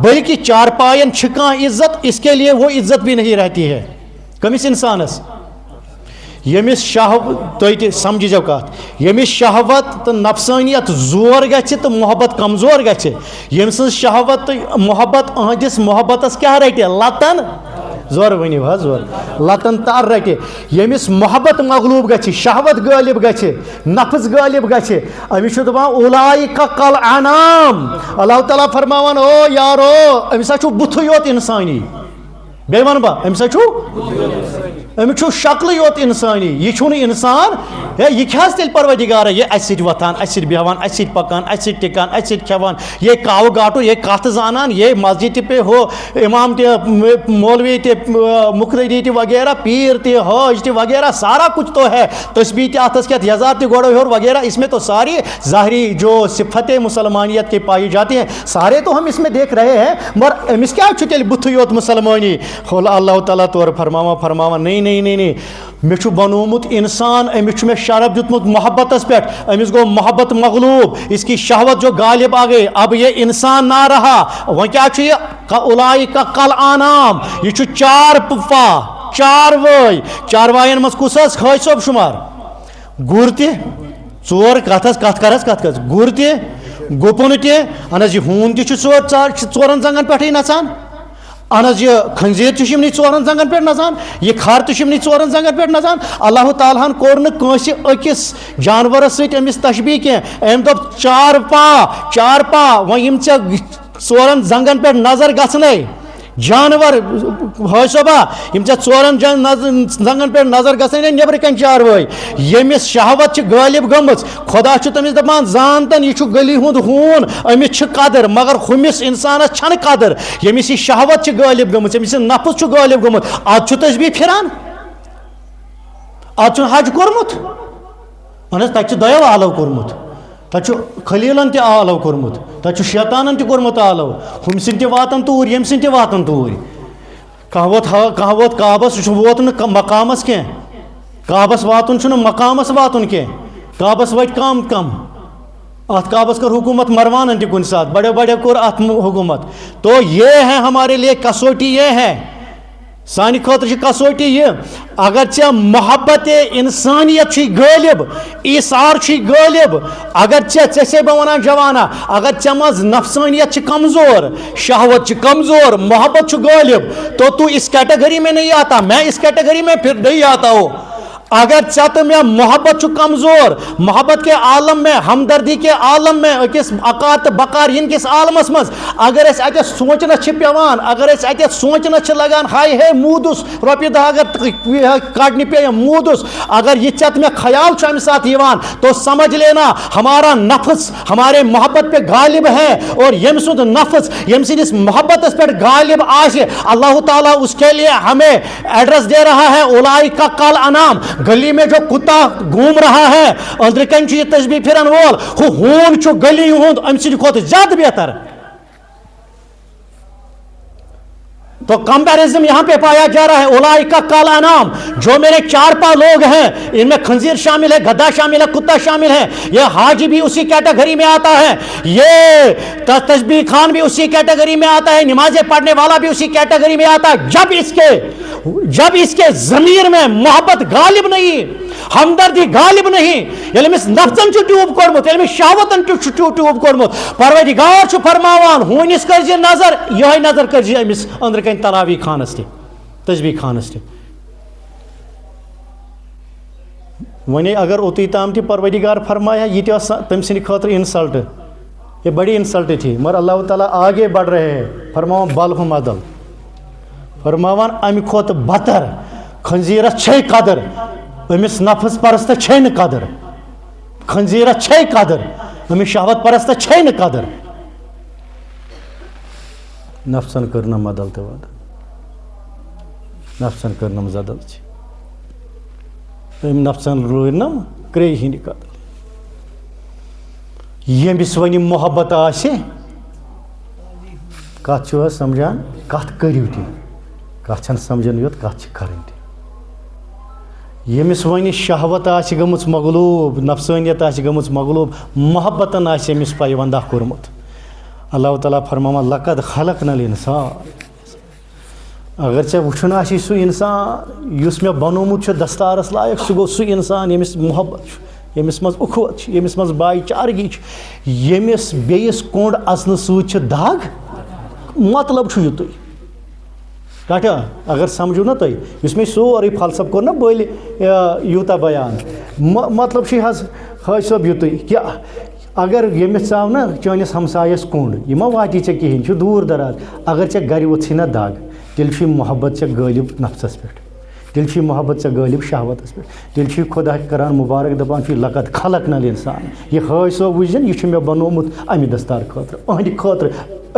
بلکہ چارپاین چھِ کانٛہہ عزت اس کے لیے وہ عزت بھی نہیں رہتی ہے کٔمِس اِنسانس یمس تھی سمجھو کت یمس شہوت تو نفسانیت زور گژھِ تو محبت کمزور گژھِ یم سٕنٛز شہوت تو محبت اہندس محبتس کیا رٹہِ لتن زور ؤنِو حظ زور لتن تر رٹہِ یمس محبت مغلوب گژھِ شہوت غٲلب گژھِ نفس غٲلب گژھِ أمِس چھُ دپان اولئک کل انعام اللہ تعالیٰ فرماوان او یارو أمِس ہا چھُ بُتھٕے یوت انسانی بیٚیہِ وَنہٕ بہٕ أمِس ہا چھُ أمِس چھُ شکلٕے یوت انسانی یہِ چھُنہٕ انسان ہے یہِ کیٛاہ حظ تیٚلہِ پروردِگارا یہِ اَسہِ سۭتۍ وۄتھان اَسہِ سۭتۍ بیٚہوان اَسہِ سۭتۍ پکان اَسہِ سۭتۍ ٹِکان اَسہِ سۭتۍ کھٮ۪وان یہ کاوٕ گاٹو یہ کتھ زانان یہ مسجد تہِ پہ ہو امام تہِ مولوی تہِ مقتدی تہِ وغیرہ پیر تہِ حاج تہِ وغیرہ سارا کچھ تو ہے تسبیح تہِ اتھس کٮ۪تھ یزار تہِ گۄڈٕ ہیوٚر وغیرہ اس میں تو ساری ظاہری جو صفت مسلمانیت کے پائی جاتی ہیں سارے تو ہم اس میں دیکھ رہے ہیں مگر أمِس کیٛاہ چھُ تیٚلہِ بُتھٕے یوت مسلمٲنی اللہ تعالیٰ تورٕ فرماوان نہیں مےٚ چھُ بنومُت انسان أمِس چھُ مےٚ شرف دیُتمُت محبتس پٮ۪ٹھ أمِس گوٚو محبت مغلوب اس کی شہوت جو غالب آ گئی اب یہ انسان نہ رہا وۄنۍ کیٛاہ چھُ یہِ اولئک کل انعام یہِ چھُ چار پا چاروٲے چاروایَن منٛز کُس حظ خٲج صٲب شُمار گُر تہِ ژور کتھ کر گُر تہِ گُپن تہِ اہن حظ یہِ ہوٗن تہِ چھُ ژورن زنٛگن پٮ۪ٹھٕے نژان اہن حظ یہ خنزیر تہِ چھُ یِمنٕے ژورن زنٛگن پٮ۪ٹھ نژان یہ کھر تہِ چھُ یِمنٕے ژورن زنٛگن پٮ۪ٹھ نژان اللہ تعالیٰ ہن کوٚر نہٕ کٲنٛسہِ أکِس جانورس سۭتۍ أمِس تشبیہ کینٛہہ أمۍ دوٚپ چار پا وۄنۍ یِم ژےٚ ژورن زنٛگن پٮ۪ٹھ نظر گژھنَے جانور حٲج صٲبا یِم ژےٚ ژورن زنٛگن پٮ۪ٹھ نظر گژھنَے نیٚبرٕ کَنۍ چاروٲے ییٚمِس شہوت چھِ غٲلب گٔمٕژ خۄدا چھُ تٔمِس دپان زانتن یہِ چھُ گلی ہُنٛد ہوٗن أمِس چھِ قدر مگر ہُمِس انسانس چھنہٕ قدر ییٚمِس یہِ شہوت چھِ غٲلب گٔمٕژ ییٚمِس یہِ نفس چھُ غٲلب گوٚمُت ادٕ چھُ تسبیح پھران ادٕ چھُنہٕ حج کوٚرمُت اہن حظ تتہِ چھُ دۄیو آلو کوٚرمُت تتہِ چھُ خلیٖلن تہِ آلو کوٚرمُت تتہِ چھُ شیطانن تہِ کوٚرمُت آلو ہُمہِ سٕنٛدۍ تہِ واتان توٗرۍ ییٚمہِ سٕنٛدۍ تہِ واتان توٗرۍ کانٛہہ ووت کعبس سُہ چھُ ووت نہٕ مقامس کینٛہہ کعبس واتُن چھُنہٕ مقامس واتُن کینٛہہ کعبس وٲتۍ کم اتھ کعبس کٔر حکوٗمت مروانن تہِ کُنہِ ساتہٕ بڑیو کوٚر اتھ حکوٗمت تو یہ ہے ہمارے لیے کسوٹی یہ ہے سانہِ خٲطرٕ چھِ کسوٹی یہِ اگر ژےٚ محبت انسانیت چھُے غٲلب ایثار چھُے غٲلب اگر ژےٚ چھے بہٕ وَنان جوانا اگر ژےٚ منٛز نفسانیت چھِ کمزور شہوت چھِ کمزور محبت چھُ غٲلب تو اس کیٹیگری میں نہیں آتا میں اس کیٹیگری میں پھر نہیں آتا ہوں اگر ژےٚ تہٕ مےٚ محبت چھُ کمزور محبت کے عالم میں ہمدردی کے عالم میں أکِس اکار تہٕ بکار یِن کِس عالمس منٛز اگر أسۍ اَتٮ۪تھ سونٛچنس چھِ پیٚوان اگر أسۍ اَتٮ۪تھ سونٛچنس چھِ لگان ہاے ہے موٗدُس رۄپیہِ دہ اگر کڑنہِ پیٚیَم موٗدُس اگر یہِ ژےٚ تہٕ مےٚ خیال چھُ اَمہِ ساتہٕ یِوان تو سمجھ لینا ہمارا نفس ہمارے محبت پہ غالب ہے اور ییٚمہِ سُنٛد نفس ییٚمہِ سٕنٛدِس محبتس پٮ۪ٹھ غالب آسہِ اللہ تعالیٰ اس کے لیے ہمیں ایڈریس دے رہا ہے اولئک کل انعام گلی میں جو کتا گھوم رہا ہے أنٛدرٕ کَنۍ چھُ یہِ تسبیح پھرن وول ہُہ ہوٗن چھُ گلی ہُنٛد أمۍ سٕنٛدِ کھۄتہٕ زیادٕ بہتر تو کمپیرزن یہاں پہ پایا جا رہا ہے اولئک کل انعام جو میرے چار پا لوگ ہیں ان میں خنزیر شامل ہے گدھا شامل ہے کتا شامل ہے یہ حاجی بھی اسی کیٹیگری میں آتا ہے یہ تسبیح خان بھی اسی کیٹیگری میں آتا ہے نمازیں پڑھنے والا بھی اسی کیٹیگری میں آتا ہے جب اس کے ضمیر میں محبت غالب نہیں ہمدردی غالب نہیں ییٚلہِ أمِس نفسن چھُ ٹیوٗب کوٚڑمُت ییٚلہِ أمِس شہوتن چھُ ٹیوٗب کوٚڑمُت پروردگار چھُ فرماوان ہوٗنِس کٔرزِ نظر یِہوٚے نظر کٔرزِ أمِس أنٛدرٕ کَنۍ تراویح خانس تہِ تسبیح خانس تہِ وۄنۍ اگر اوٚتُے تام تہِ پروردگار فرمایا یہِ تہِ ٲس تٔمۍ سٕنٛدِ خٲطرٕ اِنسلٹ یہ بڑی انسلٹ تھی مگر اللہ تعالیٰ آگے بڑھ رہے ہیں فرماوان بل ہُم عدل فرماوان امہِ کھۄتہٕ بدتر خنزیرس چھے قدر أمِس نفس پرستس چھے نہٕ قدر خنزیرس چھے قدر أمِس شہوت پرستس چھے نہٕ قدر نفسن کٔرنم عدل تہٕ ودل نفسن کٔرنم زدل چھِ أمۍ نفسن روٗنم کرٛیٚیہِ ہِنٛدِ قدر ییٚمِس وۄنۍ محبت آسہِ کتھ چھُو حظ سمجھان کتھ کٔرِو تہِ کتھ چھنہٕ سمجھان یوت کتھ چھِ کرٕنۍ تہِ ییٚمِس وۄنۍ شہوت آسہِ گٔمٕژ مغلوٗب نفسٲنیت آسہِ گٔمٕژ مغلوٗب محبتن آسہِ أمِس پیوندہ کوٚرمُت اللہ تعالیٰ فرماوان لقد خلقنا الانسان اگر ژےٚ وٕچھُن آسی سُہ اِنسان یُس مےٚ بنومُت چھُ دستارس لایق سُہ گوٚو سُہ اِنسان ییٚمِس محبت چھُ ییٚمِس منٛز اُخوت چھِ ییٚمِس منٛز باے چارگی چھِ ییٚمِس بیٚیِس کوٚنٛڈ اَژنہٕ سۭتۍ چھِ دگ مطلب چھُ یُتُے کٹھا اگر سمجھو نا تُہۍ یُس مےٚ سورُے فلسف کوٚر نا بٔلۍ یوٗتاہ بیان مطلب چھُ حظ حٲج صٲب یُتُے کہِ اگر ییٚمِس ژاو نا چٲنِس ہمسایَس کوٚنٛڈ یہِ ما واتی ژےٚ کِہیٖنۍ یہِ چھُ دوٗر دراز اگر ژےٚ گرِ وٕژھٕے نا دگ تیٚلہِ چھُ یہِ محبت ژےٚ غٲلب نفسَس پٮ۪ٹھ تیٚلہِ چھُ یہِ محبت ژےٚ غٲلب شہوتَس پٮ۪ٹھ تیٚلہِ چھُ یہِ خۄدا کران مُبارک دَپان چھُ یہِ لقت خلق نل اِنسان یہِ حٲج صٲب وٕچھزٮ۪ن یہِ چھُ مےٚ بنومُت اَمہِ دستار خٲطرٕ أہنٛدِ خٲطرٕ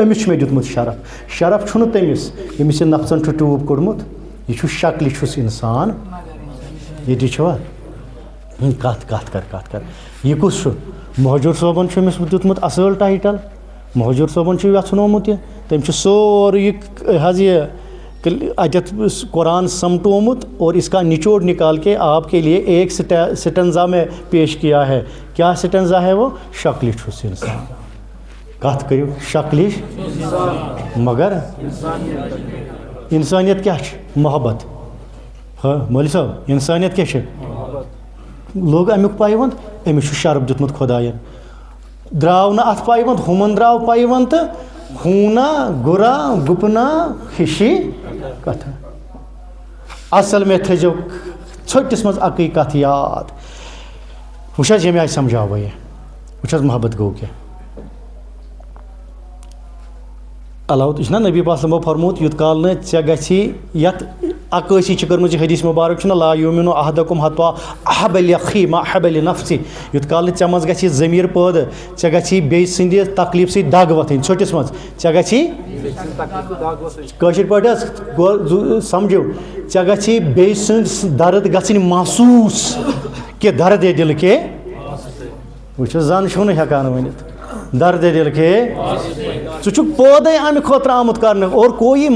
أمِس چھُ مےٚ دیُتمُت شرف چھُنہٕ تٔمِس ییٚمِس یہِ نفژن چھُ ٹیوٗب کوٚڑمُت یہِ چھُ شکلہِ چھُس اِنسان ییٚتہِ چھُوا کَتھ کر یہِ کُس چھُ مہجوٗر صٲبن چھُ أمِس دیُتمُت اَصۭل ٹایٹل مہجوٗر صٲبن چھُ یژھنومُت یہِ تٔمۍ چھُ سورُے یہِ حظ یہِ اَتٮ۪تھ قرآن سمٹومُت اور اس کا نچوڑ نکال کے آپ کے لیے ایک سٹنزا میں پیش کیا ہے کیا سٹنزا ہے وہ شکلہِ چھُس اِنسان کَتھ کٔرِو شکلہِ مگر اِنسٲنیت کیٛاہ چھِ محبت مولوی صٲب اِنسٲنیت کیٛاہ چھِ لوٚگ اَمیُک پایونٛد أمِس چھُ شرف دیُتمُت خۄدایَن درٛاو نہٕ اَتھ پایونٛد ہُمَن درٛاو پایونٛد تہٕ ہوٗنا گُرا گُپنا ہِشی کتھا اصل مےٚ تھٲیزیو ژھٔٹِس منٛز اَکٕے کَتھ یاد وٕچھ حظ ییٚمہِ آیہِ سمجھاو بہٕ یہِ وٕچھ حظ محبت گوٚو کیٛاہ اللہ یہِ چھُنہ نبی پاک صٲبو فرموٗت یوٗت کال نہٕ ژےٚ گژھی یَتھ عکٲسی چھِ کٔرمٕژ یہِ حدیث مُبارک چھُنہ لا یوٗمِنو احدکُم حتوا احب لأخی ما احب لنفسی یوٗت کال نہٕ ژےٚ منٛز گژھی ضمیٖر پٲدٕ ژےٚ گژھی بیٚیہِ سٕنٛدِ تکلیٖف سۭتۍ دگ وۄتھٕنۍ ژھٔٹِس منٛز ژےٚ گژھی کٲشِر پٲٹھۍ حظ گوٚو سمجھِو ژےٚ گژھی بیٚیہِ سٕنٛز درد گژھٕنۍ محسوٗس کہِ درد دِل کے وٕچھ زن چھُو نہٕ ہٮ۪کان ؤنِتھ درد دل کے ژٕ چھُکھ پٲدَے اَمہِ خٲطرٕ آمُت کرنہٕ اور کوئی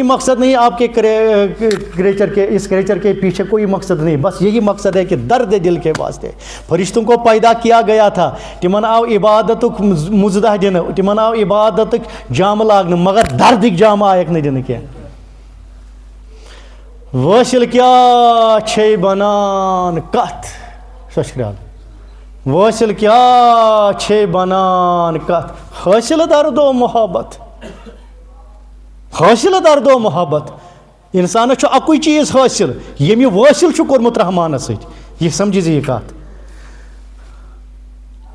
مقصد نہیں آپ کے کریچر کے اس کریچر کے پیچھے کوئی مقصد نہیں بس یہی مقصد ہے کہ درد دل کے واسطے فرشتوں کو پیدا کیا گیا تھا تِمن آو عبادتُک مُزدہ دِنہٕ تِمن آو عبادتٕکۍ جامہٕ لاگنہٕ مگر دردٕکۍ جامہٕ آیَکھ نہٕ دِنہٕ کینٛہہ وٲصِل کیٛاہ چھے بنان کتھ سۄ چھِ خیال وٲصِل کیٛاہ چھے بنان کتھ حٲصِل دردو محبت حٲصِل دردو محبت اِنسانس چھُ اَکُے چیٖز حٲصِل ییٚمہِ یہِ وٲصِل چھُ کوٚرمُت رحمانس سۭتۍ یہِ سمجھی ژٕ یہِ کتھ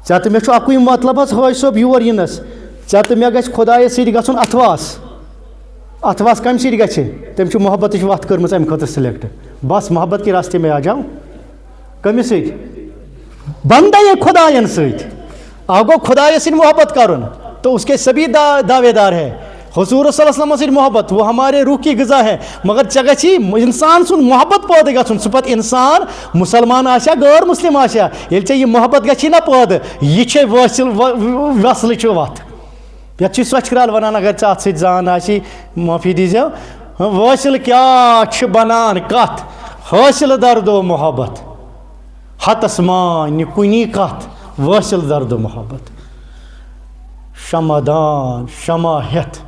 ژےٚ تہٕ مےٚ چھُ اَکُے مطلب حظ حٲج صٲب یور یِنس ژےٚ تہٕ مےٚ گژھِ خۄدایس سۭتۍ گژھُن اتھواس کمہِ سۭتۍ گژھِ تٔمۍ چھُ محبتٕچ وتھ کٔرمٕژ اَمہِ خٲطرٕ سِلیکٹ بس محبت کے راستے میں آ جاؤ کٔمِس سۭتۍ بندے خدایَن سۭتۍ اکھ گوٚو خۄدایَس سۭتۍ محبت کرُن تو اس کے سبھی دعوے دار ہے حضور صلی اللہ علیہ وسلم سۭتۍ محبت وہ ہمارے روح کی غذا ہے مگر ژےٚ گژھی انسان سُنٛد محبت پٲدٕ گژھُن سُہ پتہٕ انسان مُسلمان آسیا غٲر مُسلم آسیا ییٚلہِ ژےٚ یہِ محبت گژھی نا پٲدٕ یہِ چھے وصلٕچ وتھ یتھ چھِ سۄچھ کرال ونان اگر ژےٚ اتھ سۭتۍ زان آسی معٲفی دیٖزیو وٲصِل کیٛاہ چھِ بنان کتھ حٲصِل دردو محبت ہتس مانہِ کُنی کتھ وٲصِل دردو محبت شمادان شمع ہٮ۪تھ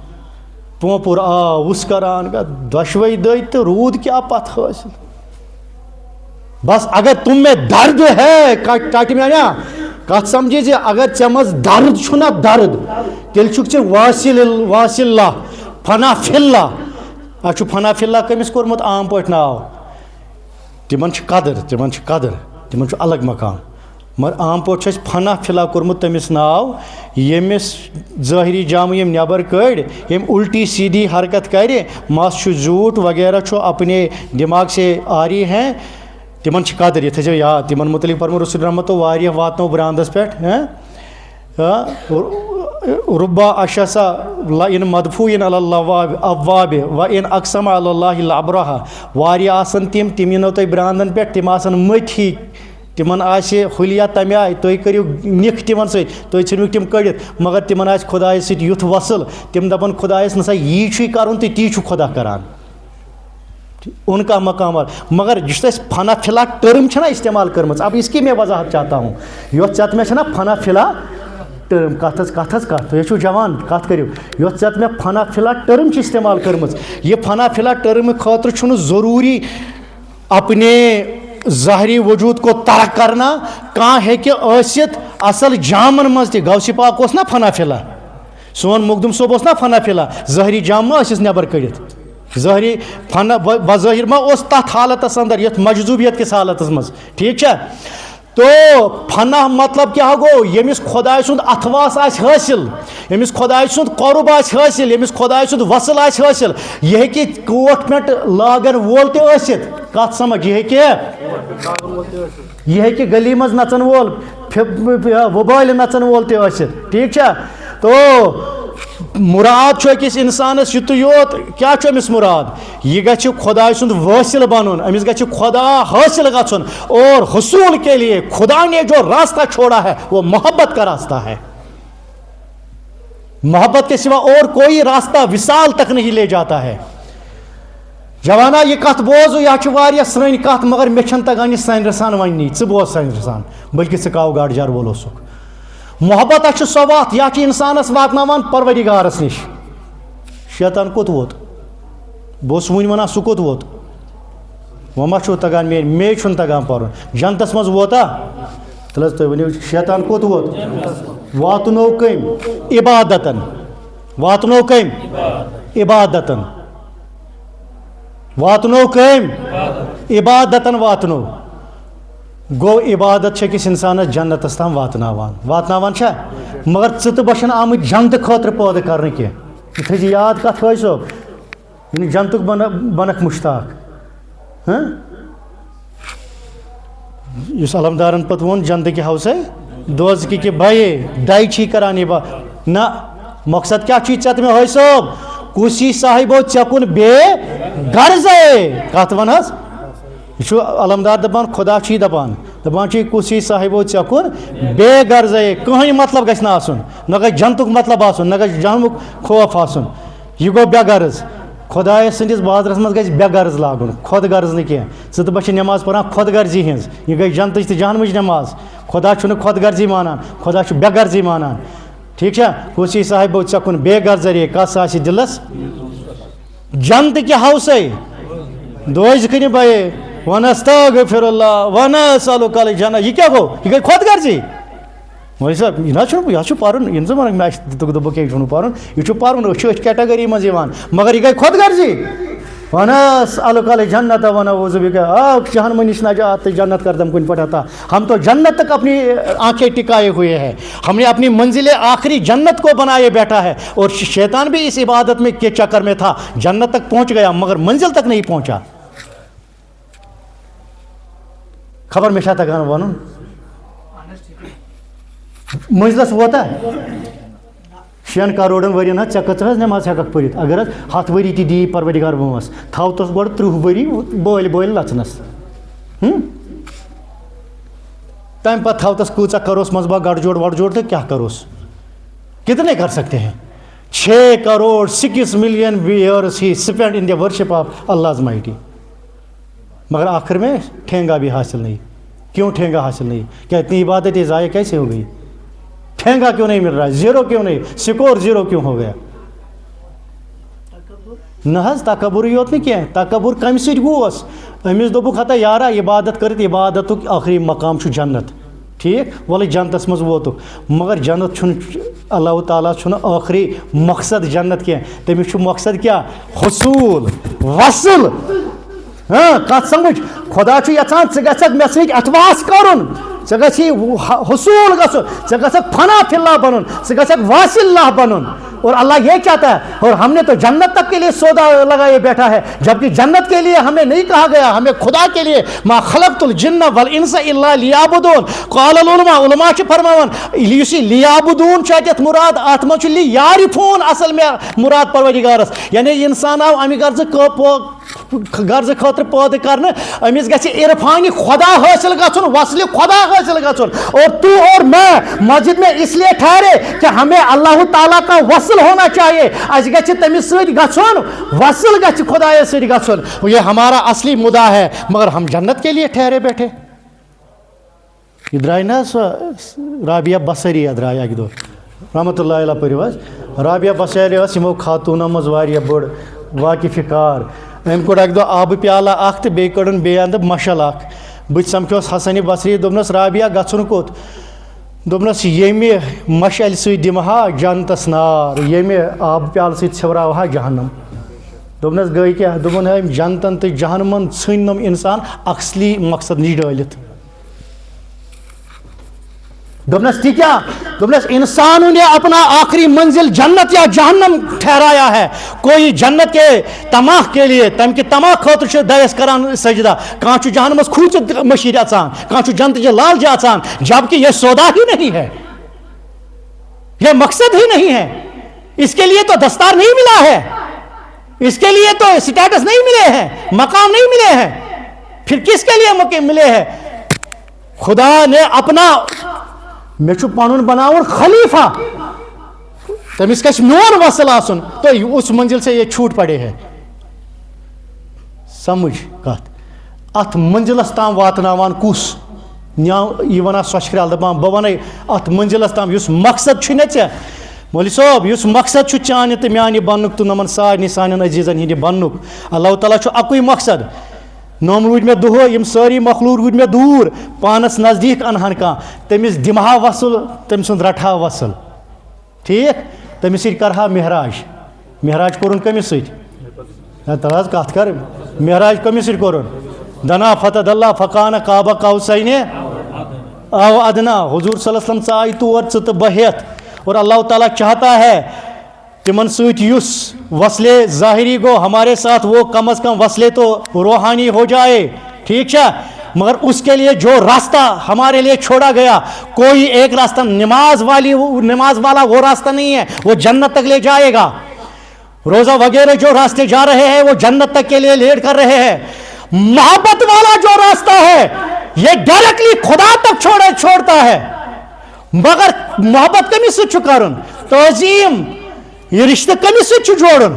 پوپُر آوُس کران دۄشوَے دٔدۍ تہٕ روٗد کیٛاہ پتہٕ حٲصِل بس اگر تم میں درد ہے کٹ میں نا کتھ سمجھی زِ اگر ژےٚ منٛز درد چھُ نا درد تیٚلہِ چھُکھ ژےٚ واصِلہ فنا فِلہ اَتھ چھُ فنا فِلہ کٔمِس کوٚرمُت عام پٲٹھۍ ناو تِمن چھِ قدٕر تِمن چھُ الگ مقام مگر عام پٲٹھۍ چھُ اَسہِ فنا فِلہ کوٚرمُت تٔمِس ناو ییٚمِس ظٲہری جامہٕ یِم نٮ۪بر کٔڑۍ ییٚمۍ الٹی سیٖدھی حرکت کرِ مس چھُ زیوٗٹھ وغیرہ چھُ اپنے دٮ۪ماغ سے آری ہیں تِمن چھِ قدٕر یہِ تھٲیزیو یاد تِمن متعلق فرمو رسول رحمتو واریاہ واتنو برانٛدس پٮ۪ٹھ رُبا اشسا ان مدفوٗن ابواب و ان اقسم اللہ الابرہ واریاہ آسن تِم یِنو تۄہہِ برانٛدن پٮ۪ٹھ تِم آسن مٔتھی تِمن آسہِ حُلیہ تَمہِ آیہِ تُہۍ کٔرِو نِکھ تِمن سۭتۍ تُہۍ ژھٕنوُکھ تِم کٔڑِتھ مگر تِمن آسہِ خۄدایس سۭتۍ یُتھ وصل تِم دپن خۄدایس نسا یی چھُے کرُن تہٕ تی چھُ خۄدا کران ان کا مقامات مگر یُس اَسہِ فنا فِلا ٹٔرٕم چھےٚ نا استعمال کٔرمٕژ اب اس کی میں وضاحت چاہتا ہوں یۄس ژےٚ تہٕ مےٚ چھےٚ نا فنا فِلا ٹرم تُہۍ چھِو جوان کَتھ کٔرِو یۄس ژےٚ مےٚ فنا فِلا ٹرم چھِ استعمال کٔرمٕژ یہِ فنا فِلا ٹرم خٲطرٕ چھُنہٕ ضروٗری اپنے ظاہری وجوٗد کو ترک کرنا کانٛہہ ہیٚکہِ ٲسِتھ اصل جامن منٛز تہِ غوثِ پاک اوس نا فنا فِلا سون مخدوم صٲب اوس نا فنا فِلا ظٲہری جام ما ٲسِس نٮ۪بر کٔڑِتھ ظٲہری فنا بظٲہر ما اوس تتھ حالتس اندر یتھ مجذوبیت کِس حالتس منٛز ٹھیٖک چھا تو فنا مطلب کیا گو ییٚمِس خۄداے سُنٛد اَتھواس آسہِ حٲصِل ییٚمِس خۄداے سُنٛد قۄرب آسہِ حٲصِل ییٚمِس خۄداے سُنٛد وصل آسہِ حٲصِل یہِ ہیٚکہِ کوٹ پٮ۪نٛٹ لاگن وول تہِ ٲسِتھ کتھ سمجھ یہِ ہیٚکہِ گلی منٛز نژن وول وۄبالہِ نژن وول تہِ ٲسِتھ ٹھیٖک چھا تو مراد چھُ أکِس اِنسانس یُتُے یوت کیٛاہ چھُ أمِس مراد یہِ گژھِ خۄداے سُنٛد وٲصِل بنُن أمِس گژھِ خۄدا حٲصِل گژھُن اور حصوٗل کے لیے خدا نے جو راستہ چھوڑا ہے وہ محبت کا راستہ ہے محبت کے سوا اور کوئی راستہ وصال تک نہیں لے جاتا ہے جوانا یہ کتھ بوزو یہ چھِ واریاہ سرٛنۍ کتھ مگر مےٚ چھَنہٕ تگان یہِ سانہِ سان وَننی ژٕ بوز سانہِ سان بٔلکہِ ژٕ کاو گاڈٕ جار وول اوسُکھ محبت چھِ سۄ وَتھ یہِ چھِ اِنسانس واتناوان پروردگارس نِش شیطان کوٚت ووت بہٕ اوسُس وٕنۍ وَنان سُہ کوٚت ووت وۄنۍ ما چھُو تگان مے چھُنہٕ تگان پرُن جنتس منٛز ووتا تیٚلہِ حظ تُہۍ ؤنِو شیطان کوٚت ووت واتنو کٔمۍ عبادتن واتنو کٔمۍ عبادتن واتنو کٔمۍ عبادتن واتنو گوٚو عبادت چھِ أکِس اِنسانس جنتس تام واتناوان چھا مگر ژٕ تہٕ بہٕ چھِنہٕ آمٕتۍ جنتہٕ خٲطرٕ پٲدٕ کرنہٕ کینٛہہ یہِ تھٲیزِ یاد کتھ فٲیض صٲب یعنی جنتُک بنکھ مُشتاق یُس علمدارن پتہٕ ووٚن جنتٕکہِ ہوسے دوزکہِ بایے دَے چھی کران یہِ نہ مقصد کیٛاہ چھُے ژےٚ تہٕ مےٚ ہٲے صٲب کُسی صاحبو ژےٚ کُن بے غرضے کتھ ون حظ یہ چھُ علمدار دپان خدا چھُے دپان چھُے کُسی صاحبو ژےٚ کُن بے غرضے کٕہٕنۍ مطلب گژھِ نہٕ آسُن نہ گژھِ جنتُک مطلب آسُن نہ گژھِ جہنمُک خوف آسُن یہِ گوٚو بے غرض خۄدایس سٕنٛدِس بازرس منٛز گژھِ بے غرض لاگُن خۄد غرض نہٕ کینٛہہ ژٕ تہٕ بہٕ چھِ نٮ۪ماز پران خۄد غرضی ہِنٛز یہِ گٔے جنتٕچ تہٕ جہنمٕچ نٮ۪ماز خۄدا چھُنہٕ خۄد غرضی مانان خۄدا چھُ بے غرضی مانان ٹھیٖک چھا کُسی صاحبو ژےٚ کُن بے غرضے کس آسہِ دِلس جنتٕکہِ ہوسے دوزکھٕنہِ بایے ونستغفر اللہ ونسألُکَ الجنہ یہِ کیٛاہ گوٚو یہِ گٔے خۄد غرضی وۄنۍ صٲب یہِ نہ حظ چھُنہٕ یہِ حظ چھُ پرُن یِنہٕ ژٕ وَنکھ مےٚ اَسہِ دِتُکھ دوٚپُکھ کیٛاہ چھُنہٕ پرُن یہِ چھُ پرُن أسۍ چھِ أتھۍ کیٹگری منٛز یِوان مگر یہِ گٔے خۄد غرضی ونسألُکَ الجنة ونعوذ بِکَ جہنم نِش نجات تہٕ جنت کر دم کُنہِ پٲٹھۍ عطا ہم تو جنت تک اپنی آنکھیں ٹکائے ہوئے ہیں ہم نے اپنی منزل آخری جنت کو بنائے بیٹھا ہے اور شیطان بھی اس عبادت میں کے چکر میں تھا جنت تک پہنچ گیا مگر منزل تک نہیں پہنچا خبر مےٚ چھا تگان وَنُن منزلس ووتا 6 کروڑن ؤرین حظ ژےٚ کۭژاہ حظ نٮ۪ماز ہٮ۪ککھ پٔرِتھ اگر حظ 100 ؤری تہِ دی پروردگار وٲنٛس تھاوتَس گۄڈٕ 30 ؤری بٲلۍ لَژنَس تَمہِ پتہٕ تھاوتَس کۭژاہ کروس منٛز باغ گڑ جوڑ وڑ جوڑ تہٕ کیٛاہ کروس کتنے کر سکتے ہیں 6 crore 6 million years he spend in the worship of Allah mighty مگر آخر میں ٹھینگا بھی حاصل نہیں کیوں ٹھینگا حاصل نہیں کیا اتنی عبادتیں ضائع کیسے ہو گئی ٹھینگا کیوں نہیں مل رہا ہے زیرو کیوں نہیں سکور زیرو کیوں ہو گیا نہ حظ تکبر یوت نہٕ کینٛہہ تکبر کمہِ سۭتۍ گوس أمِس دوٚپُکھ ہتا یارا عبادت کٔرِتھ عبادتُک ٲخری مقام چھُ جنت ٹھیٖک وَلہٕ جنتس منٛز ووتُکھ مگر جنت چھُنہٕ اللہ تعالیٰ چھُنہٕ ٲخری مقصد جنت کینٛہہ تٔمِس چھُ مقصد کیٛاہ حصوٗل وصل کتھ سمجھ خۄدا چھُ یژھان ژٕ گژھکھ مےٚ سۭتۍ اَتھواس کَرُن ژٕ گژھی حصوٗل گژھُن ژٕ گژھکھ فنا فی اللہ بنُن ژٕ گژھکھ واصل اللہ بنُن اور اللہ یہ چاہتا ہے اور ہم نے تو جنت تک کے لیے سودا لگائے بیٹھا ہے جبکہ جنت کے لیے ہمیں نہیں کہا گیا ہمیں خدا کے لیے ما خلقت الجن والانس الا لیعبدون قال العلماء علماء چھِ فرماوان یُس یہِ لیعبدون چھُ اَتٮ۪تھ مُراد اَتھ منٛز چھُ لیعرفون اصل مےٚ مُراد پروردگارس یعنی انسان آو امہِ غرضہٕ خٲطرٕ پٲدٕ کرنہٕ أمِس گژھِ عرفانہِ خدا حٲصِل گژھُن وصلِ خدا حٲصِل گژھُن اور تو اور میں مسجد میں اس لیے ٹھہرے کہ ہمیں اللہ تعالیٰ کا وصل ہونا چاہیے اَسہِ گژھِ تٔمِس سۭتۍ گژھُن وصل گژھِ خدایس سۭتۍ گژھُن یہ ہمارا اصلی مدعا ہے مگر ہم جنت کے لیے ٹھہرے بیٹھے یہ درٛاے نہ سۄ رابعہ بصری درٛاے اکہِ دۄہ رحمۃ اللہ علیہ پٔرِو رابعہ بسیرِ یِمو خاتوٗنو منٛز واریاہ بٔڑ واقفہِ کار أمۍ کوٚڑ اَکہِ دۄہ آبہٕ پیالہ اَکھ تہٕ بیٚیہِ کٔڑٕن بیٚیہِ اَندٕ مَشَل اَکھ بہٕ تہِ سَمکھیوس حسنِ بصری دوٚپنَس رابعہ گژھُن کوٚت دوٚپنَس ییٚمہِ مَشعلہِ سۭتۍ دِمہٕ ہا جنتَس نار ییٚمہِ آبہٕ پیالہٕ سۭتۍ ژھٮ۪وراو ہا جہنم دوٚپنَس گٔے کیٛاہ دوٚپُن ہے جنتَن تہٕ جہنمَن ژھٕنۍ نۄم اِنسان اَصلی مقصد نِش ڈٲلِتھ دوٚپنَس تہِ کیٛاہ دوٚپنَس انسانوں نے اپنا آخری منزل جنت یا جہنم ٹھہرایا ہے کوئی جنت کے تماخ کے لیے تمہِ کہِ تماخ خٲطرٕ چھُ دَیَس کران سجدہ کانٛہہ چھُ جہنمس کھوٗژِتھ مٔشیٖد اژان کانٛہہ چھُ جنتٕچہِ لالچہِ اژان جبکہ یہ سودا ہی نہیں ہے یہ مقصد ہی نہیں ہے اس کے لیے تو دستار نہیں ملا ہے اس کے لیے تو اسٹیٹس نہیں ملے ہیں مقام نہیں ملے ہیں پھر کس کے لیے ملے ہیں خدا نے اپنا میں چھو پانون بناؤن خلیفہ تمس گژھِ میون وصل آسن تو اس منزل سے یہ چھوٹ پڑے ہے سمجھ کت ات منزلس تام واتناوان کس یہ ونان سوچکرال دپان بہ ونے ات منزلس تام یس مقصد چھ نہ ژےٚ مولوی صٲب یس مقصد چھ چانہِ تہٕ میانہِ بننُک تہٕ نمن سارنٕے سانٮ۪ن عزیٖزن ہٕنٛدِ بننُک اللہ تعالیٰ چھُ اکُے مقصد نوم روٗدۍ مےٚ دُہٲے یِم سٲری مخلوق روٗدۍ مےٚ دوٗر پانس نزدیٖک انہن کانٛہہ تٔمِس دِمہٕ ہا وصل تٔمۍ سُنٛد رٹہٕ ہا وصل ٹھیٖک تٔمِس سۭتۍ کرٕ ہا مہراج کوٚرُن کٔمِس سۭتۍ تل حظ کتھ کر مہراج کٔمِس سۭتۍ کوٚرُن دنا فتح اللہ فقانہ کعبہ قوسینہِ او ادنا حضور صلی اللہ علیہ وسلم ژاے تور ژٕ تہٕ بہٕ ہٮ۪تھ اور اللہ تعالیٰ چاہتا ہے تمن سۭتۍ یُس وصلے ظاہری گو ہمارے ساتھ وہ کم از کم وصلے تو روحانی ہو جائے ٹھیک ہے مگر اس کے لیے جو راستہ ہمارے لیے چھوڑا گیا کوئی ایک راستہ نماز والا وہ راستہ نہیں ہے وہ جنت تک لے جائے گا روزہ وغیرہ جو راستے جا رہے ہیں وہ جنت تک کے لیے لیڈ کر رہے ہیں محبت والا جو راستہ ہے یہ ڈائریکٹلی خدا تک چھوڑتا ہے مگر محبت کمس سۭتۍ چھُ کرُن تعظیم یہ رشتہ کمس سۭتۍ چھُ جوڑُن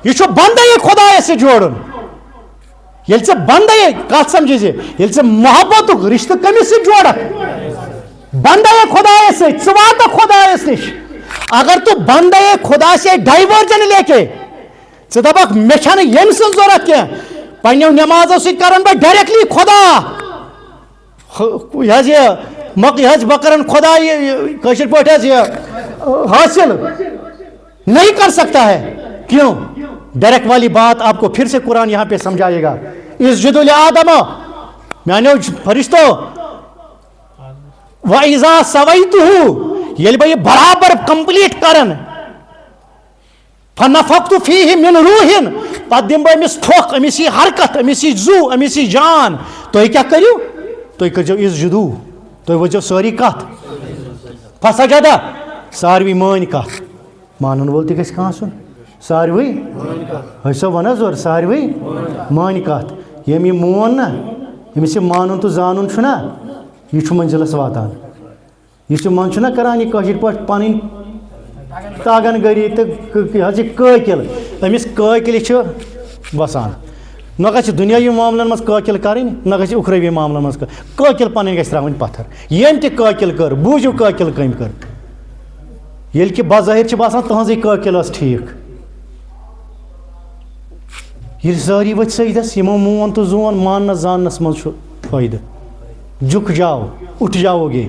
یہ چھُ بندے خدایس سۭتۍ جوڑُن ییٚلہِ ژےٚ بندے کتھ سمجھی ییٚلہِ ژےٚ محبتُک رشتہ کمس سۭتۍ جوڑکھ بندے خدایس سۭتۍ ژٕ واتکھ خدایس نش اگر تو بندے خدا سے ڈائیورجن لے کے ژٕ دپکھ مےٚ چھنہٕ ییٚمہِ سٕنٛز ضروٗرت کینٛہہ پننیو نمازو سۭتۍ کرن بہٕ ڈائریکٹلی خدا یہ حظ بہ کرن خدا یہ پٲٹھۍ حظ یہ حاصل نہیں کر سکتا ہے کیوں ڈائریکٹ والی بات آپ کو پھر سے قرآن یہاں پہ سمجھائے گا اسجدوا لآدم میانو فرشتو وَإِذَا سَوَيْتُهُ ییٚلہِ بہٕ یہِ برابر کمپلیٹ کرن فَنَفَخْتُ فِيهِ مِنْ روحٍ پتہٕ دِمہٕ بہٕ أمِس ٹھۄکھ أمِس یی حرکت أمِس یی زُو أمِس یی جان تُہۍ کیٛاہ کٔرِو تُہۍ کٔرزیٚو اسجدوا تُہۍ ؤژھزیٚو سٲری کتھ فسجدا ساروی مٲنۍ کتھ مانن وول تہِ گژھِ کانٛہہ آسُن ساروٕے ٲسو ون حظ اورٕ ساروٕے مٲنۍ کتھ ییٚمۍ یہِ مون نا أمِس یہِ مانُن تہٕ زانُن چھُنا یہِ چھُ منزلس واتان یہِ چھُ من چھُنا کران یہِ کٲشِر پٲٹھۍ پنٕنۍ تاگن گٔری تہٕ حظ یہِ قٲکِل أمِس قٲکِلہِ چھُ وسان نہ گژھِ دُنیٲوی معاملن منٛز قٲکِل کرٕنۍ نہ گژھِ اُخروی معاملن منٛز قٲکِل پنٕنۍ گژھِ تراوٕنۍ پتھر ییٚمۍ تہِ قٲکِل کٔر بوٗزِو قٲکِل کٔمۍ کٔر ییٚلہِ کہِ بظٲہِر چھِ باسان تُہنٛزٕے قٲکِل ٲس ٹھیٖک ییٚلہِ سٲری ؤتھۍ سجدس یِمو مون تہٕ زون ماننس زاننس منٛز چھُ فٲیدٕ جُک جاو اُٹھ جاو گے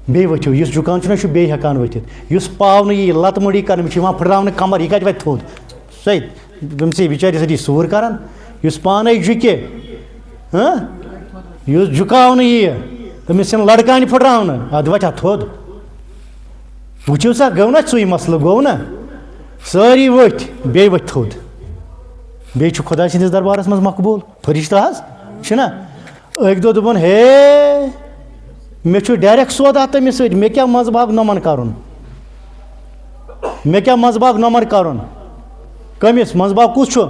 بیٚیہِ ؤتھِو یُس جُکان چھُنہ یہِ چھُ بیٚیہِ ہٮ۪کان ؤتھِتھ یُس پاونہٕ یی لتہٕ مٔڈی کرنہٕ یہِ چھُ یِوان پھٕٹراونہٕ کمر یہِ کتہِ وتھِ تھوٚد سُے تٔمسٕے بِچٲرِس سۭتی سوٗر کران یُس پانے جُکہِ یُس جُکاونہٕ ییہِ تٔمِس یِن لڑکانہِ پھٕٹراونہٕ ادٕ وتھِ ہا تھوٚد وٕچھِو سا گوٚو نا سُے مسلہٕ گوٚو نا سٲری ؤتھۍ بیٚیہِ ؤتھۍ تھوٚد بیٚیہِ چھُ خۄدا سٕنٛدِس دربارس منٛز مقبوٗل فرشتہٕ حظ چھُنہ أکۍ دۄہ دوٚپُن ہے مےٚ چھُ ڈایریکٹ سودا تٔمِس سۭتۍ مےٚ کیٛاہ منٛزٕ باگ نۄمن کرُن مےٚ کیٛاہ منٛزٕ باگ نۄمن کرُن کٔمِس منٛزٕ باگ کُس چھُ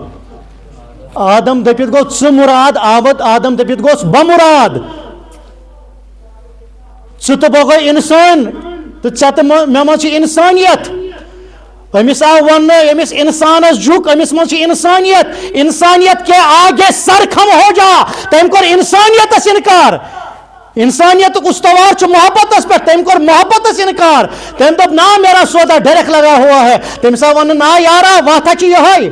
آدم دٔپِتھ گوٚو ژٕ مُراد آدم دٔپِتھ گوٚژھ بہ مُراد ژٕ تہٕ بہٕ گوٚو اِنسان تہٕ ژےٚ تہٕ مےٚ منٛز چھِ اِنسانیت أمِس آو وننہٕ أمِس اِنسانس جُک أمِس منٛز چھِ اِنسانیت انسانیت کے آگے سر خم ہو جا تٔمۍ کوٚر اِنسانیتس اِنکار انسانیت استوار محبت پہ تم کور محبت انکار تم دپ نا میرا سودا ڈائریکٹ لگا ہوا ہے تم سا ون نا یارا وتھا چھ یہ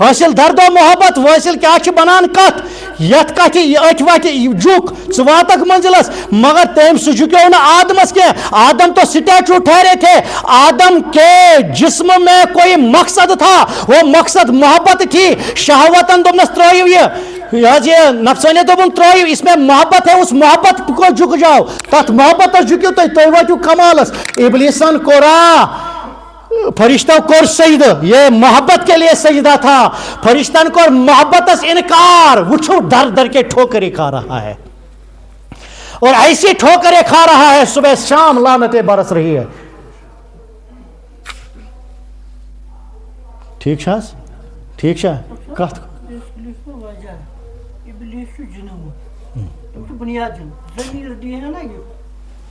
حاصل درد و محبت واصل کیا بنان کت یت کت ات وت جک ث واتک منزلس مگر تم سہ جھکیو نا آدمس کی آدم تو سٹیچو ٹھہرے تھے آدم کے جسم میں کوئی مقصد تھا وہ مقصد محبت تھی شہوتن دپنس ترائیو یہ نفسانیت دپن ترائیو اس میں محبت ہے اس محبت کو جھک جاؤ تت محبت جھکیو تھی واتو کمالس ابلیسن کورا فرشتوں کور سجدہ یہ محبت کے لیے سجدہ تھا فرشتن کو محبت انکار وچھو در در کے ٹھوکریں کھا رہا ہے اور ایسی ٹھوکریں کھا رہا ہے صبح شام لعنتیں برس رہی ہے ٹھیک شاز ٹھیک شاہ کت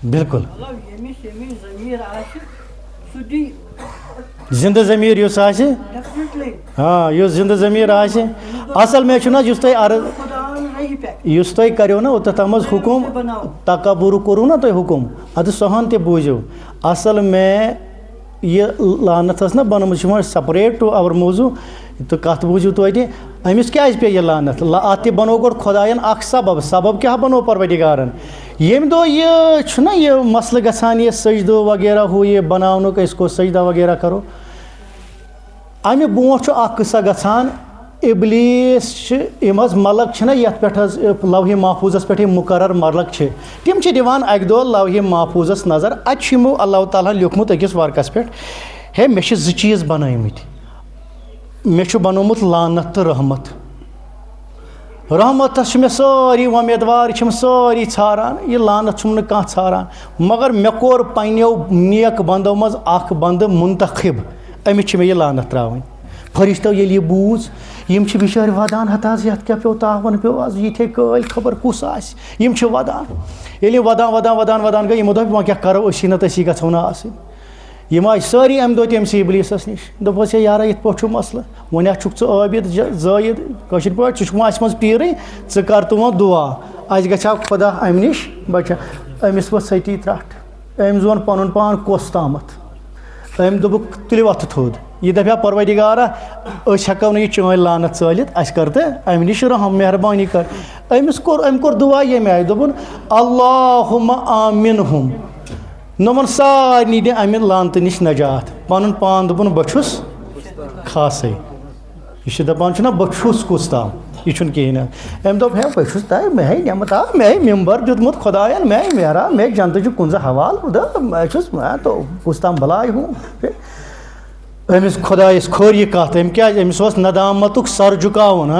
بالکل زندہ ضمیر یس آسہِ ہاں یس زندہ ضمیر آسہِ اصل میں چھُنہ یُس تۄہہِ عرض یُس تۄہہِ کریو نا اوٚتتھ منٛز حکم تکبر کوٚروٕ نا تۄہہِ حکم ادٕ سۄہن تہِ بوٗزِو اصل میں یہ لعنت ٲس نا بنٲومٕژ یہِ سپریٹ ٹو اور موضوع تہٕ کتھ بوٗزِو توتہِ أمِس کیٛازِ پیٚیہِ یہِ لعنت اتھ تہِ بنوو گۄڈٕ خۄدایَن اکھ سبب کیٛاہ بنوو پروردگارن ییٚمہِ دۄہ یہِ چھُنہ یہِ مسلہٕ گژھان یہِ سجدٕ وغیرہ ہُہ یہِ بناونُک أسۍ کوٚت سجدہ وغیرہ کرو امہِ برونٛٹھ چھُ اکھ قصہ گژھان ابلیس چھِ یِم حظ ملک چھِنہ یتھ پٮ۪ٹھ حظ لوحِ محفوظس پٮ۪ٹھ یِم مقرر ملک چھِ تِم چھِ دِوان اکہِ دۄہ لوحِ محفوظس نظر اتہِ چھُ یِمو اللہ تعالیٰ ہن لیوٗکھمُت أکِس ورقس پٮ۪ٹھ ہے مےٚ چھِ زٕ چیٖز بنٲومٕتۍ مےٚ چھُ بنوومُت لعنت تہٕ رحمت رحمتس چھِ مےٚ سٲری وۄمیدوار چھِم سٲری ژھاران یہِ لعنت چھُم نہٕ کانٛہہ ژھاران مگر مےٚ کوٚر پنٛنیو نیک بندو منٛز اکھ بندٕ منتخب أمِس چھِ مےٚ یہِ لعنت ترٛاوٕنۍ فرشتو ییٚلہِ یہِ بوٗز یِم چھِ بِچٲرۍ ودان ہتا حظ یتھ کیٛاہ پیوٚو تاوَن پیوٚو آز یِتھے کٲلۍ خبر کُس آسہِ یِم چھِ ودان ییٚلہِ یِم ودان گٔے یِمو دوٚپ وۄنۍ کیٛاہ کرو أسی نہٕ تٔسی گژھو نہٕ آسٕنۍ یِم آے سٲری اَمہِ دۄہ تٔمسٕے ابلیٖسس نِش دوٚپُس ہے یارا یِتھ پٲٹھۍ چھُ مسلہٕ وۄنۍ چھُکھ ژٕ عٲبِد زٲیِد کٲشِر پٲٹھۍ ژٕ چھُکھ وۄنۍ اَسہِ منٛز پیٖرٕے ژٕ کر تہٕ وۄنۍ دُعا اَسہِ گژھِ ہا خۄدا اَمہِ نِش بچا أمِس ؤژھ ستی ترٛٹھ أمۍ زون پنُن پان کوٚس تامتھ أمۍ دوٚپُکھ تُلِو اَتھٕ تھوٚد یہِ دپہِ ہا پروردگارا أسۍ ہٮ۪کو نہٕ یہِ چٲنۍ لعنت ژٲلِتھ اَسہِ کر تہٕ اَمہِ نِش رحم مہربٲنی کر أمۍ کوٚر دُعا ییٚمہِ آیہِ دوٚپُن اللہُمہ آمِنہُم نوٚمُن سارنٕے دِ اَمہِ لعنتہٕ نِش نجات پنُن پان دوٚپُن بہٕ چھُس خاصٕے یہِ چھُ دپان چھُنہ بہٕ چھُس کُس تام یہِ چھُنہٕ کِہیٖنۍ نہٕ أمۍ دوٚپ ہے بہٕ چھُس تۄہہِ مےٚ ہے نعمت مےٚ ہے ممبر دیُتمُت خۄداین مےٚ ہے میرا مےٚ جنتٕچہِ کُنزٕ حوالہٕ بہٕ چھُس تو کُس تام بلاے ہوں أمِس خۄدایَس کھوٚر یہِ کَتھ أمۍ کیٛازِ أمِس اوس ندامتُک سر جُکاوُن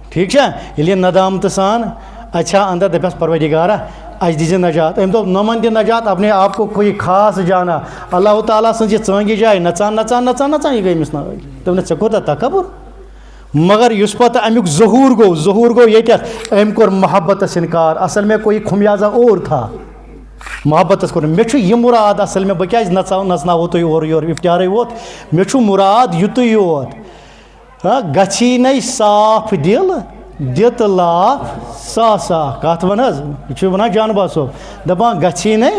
ٹھیٖک چھا ییٚلہِ یہِ ندامتہٕ سان اچھا اندر دپٮ۪س پروردگارا اَسہِ دیٖزِ نجات أمۍ دوٚپ نۄمن دِ نجات اپنے آپ کو کوئی خاص جانا اللہ تعالیٰ سٕنٛز یہِ ژٲنٛگہِ جاے نژان یہِ گٔے أمِس نٲلۍ دوٚپنس ژےٚ کوٗتاہ تکبر مگر یُس پتہٕ امیُک ظہوٗر گوٚو ییٚتٮ۪تھ أمۍ کوٚر محبتس انکار اصل میں کوئی خمیازہ اور تھا محبتس کوٚر مےٚ چھُ یہِ مُراد اصل میں بہٕ کیٛازِ نژناوو تُہۍ اورٕ یورٕ اِفطارے ووت مےٚ چھُ مُراد یُتُے یوت گژھی نے صاف دِل دِتھ لاف ساسا کتھ ون حظ یہِ چھُ ونان جانباز صٲب دپان گژھی نے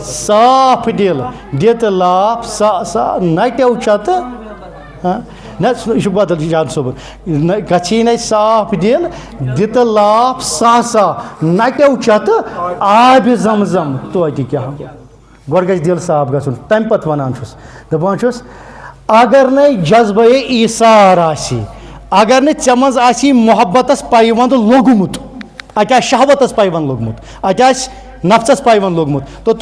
صاف دِل دِتھ لاف ساسا نٹیو چتہٕ نہ یہِ چھُ بدل جان صٲبُن گژھی نے صاف دِل دِتھ لاف ساسا نٹیو چتہٕ آبِ زمزم توتہِ کیٛاہ گۄڈٕ گژھِ دِل صاف گژھُن تمہِ پتہٕ ونان چھُس دپان چھُس اگر نے جذبے ایثار آسی اگر نہٕ ژےٚ منٛز آسی محبتس پیوند لوٚگمُت اتہِ آسہِ شہوتس پیوند لوٚگمُت اتہِ آسہِ نفسس پیوند لوٚگمُت تو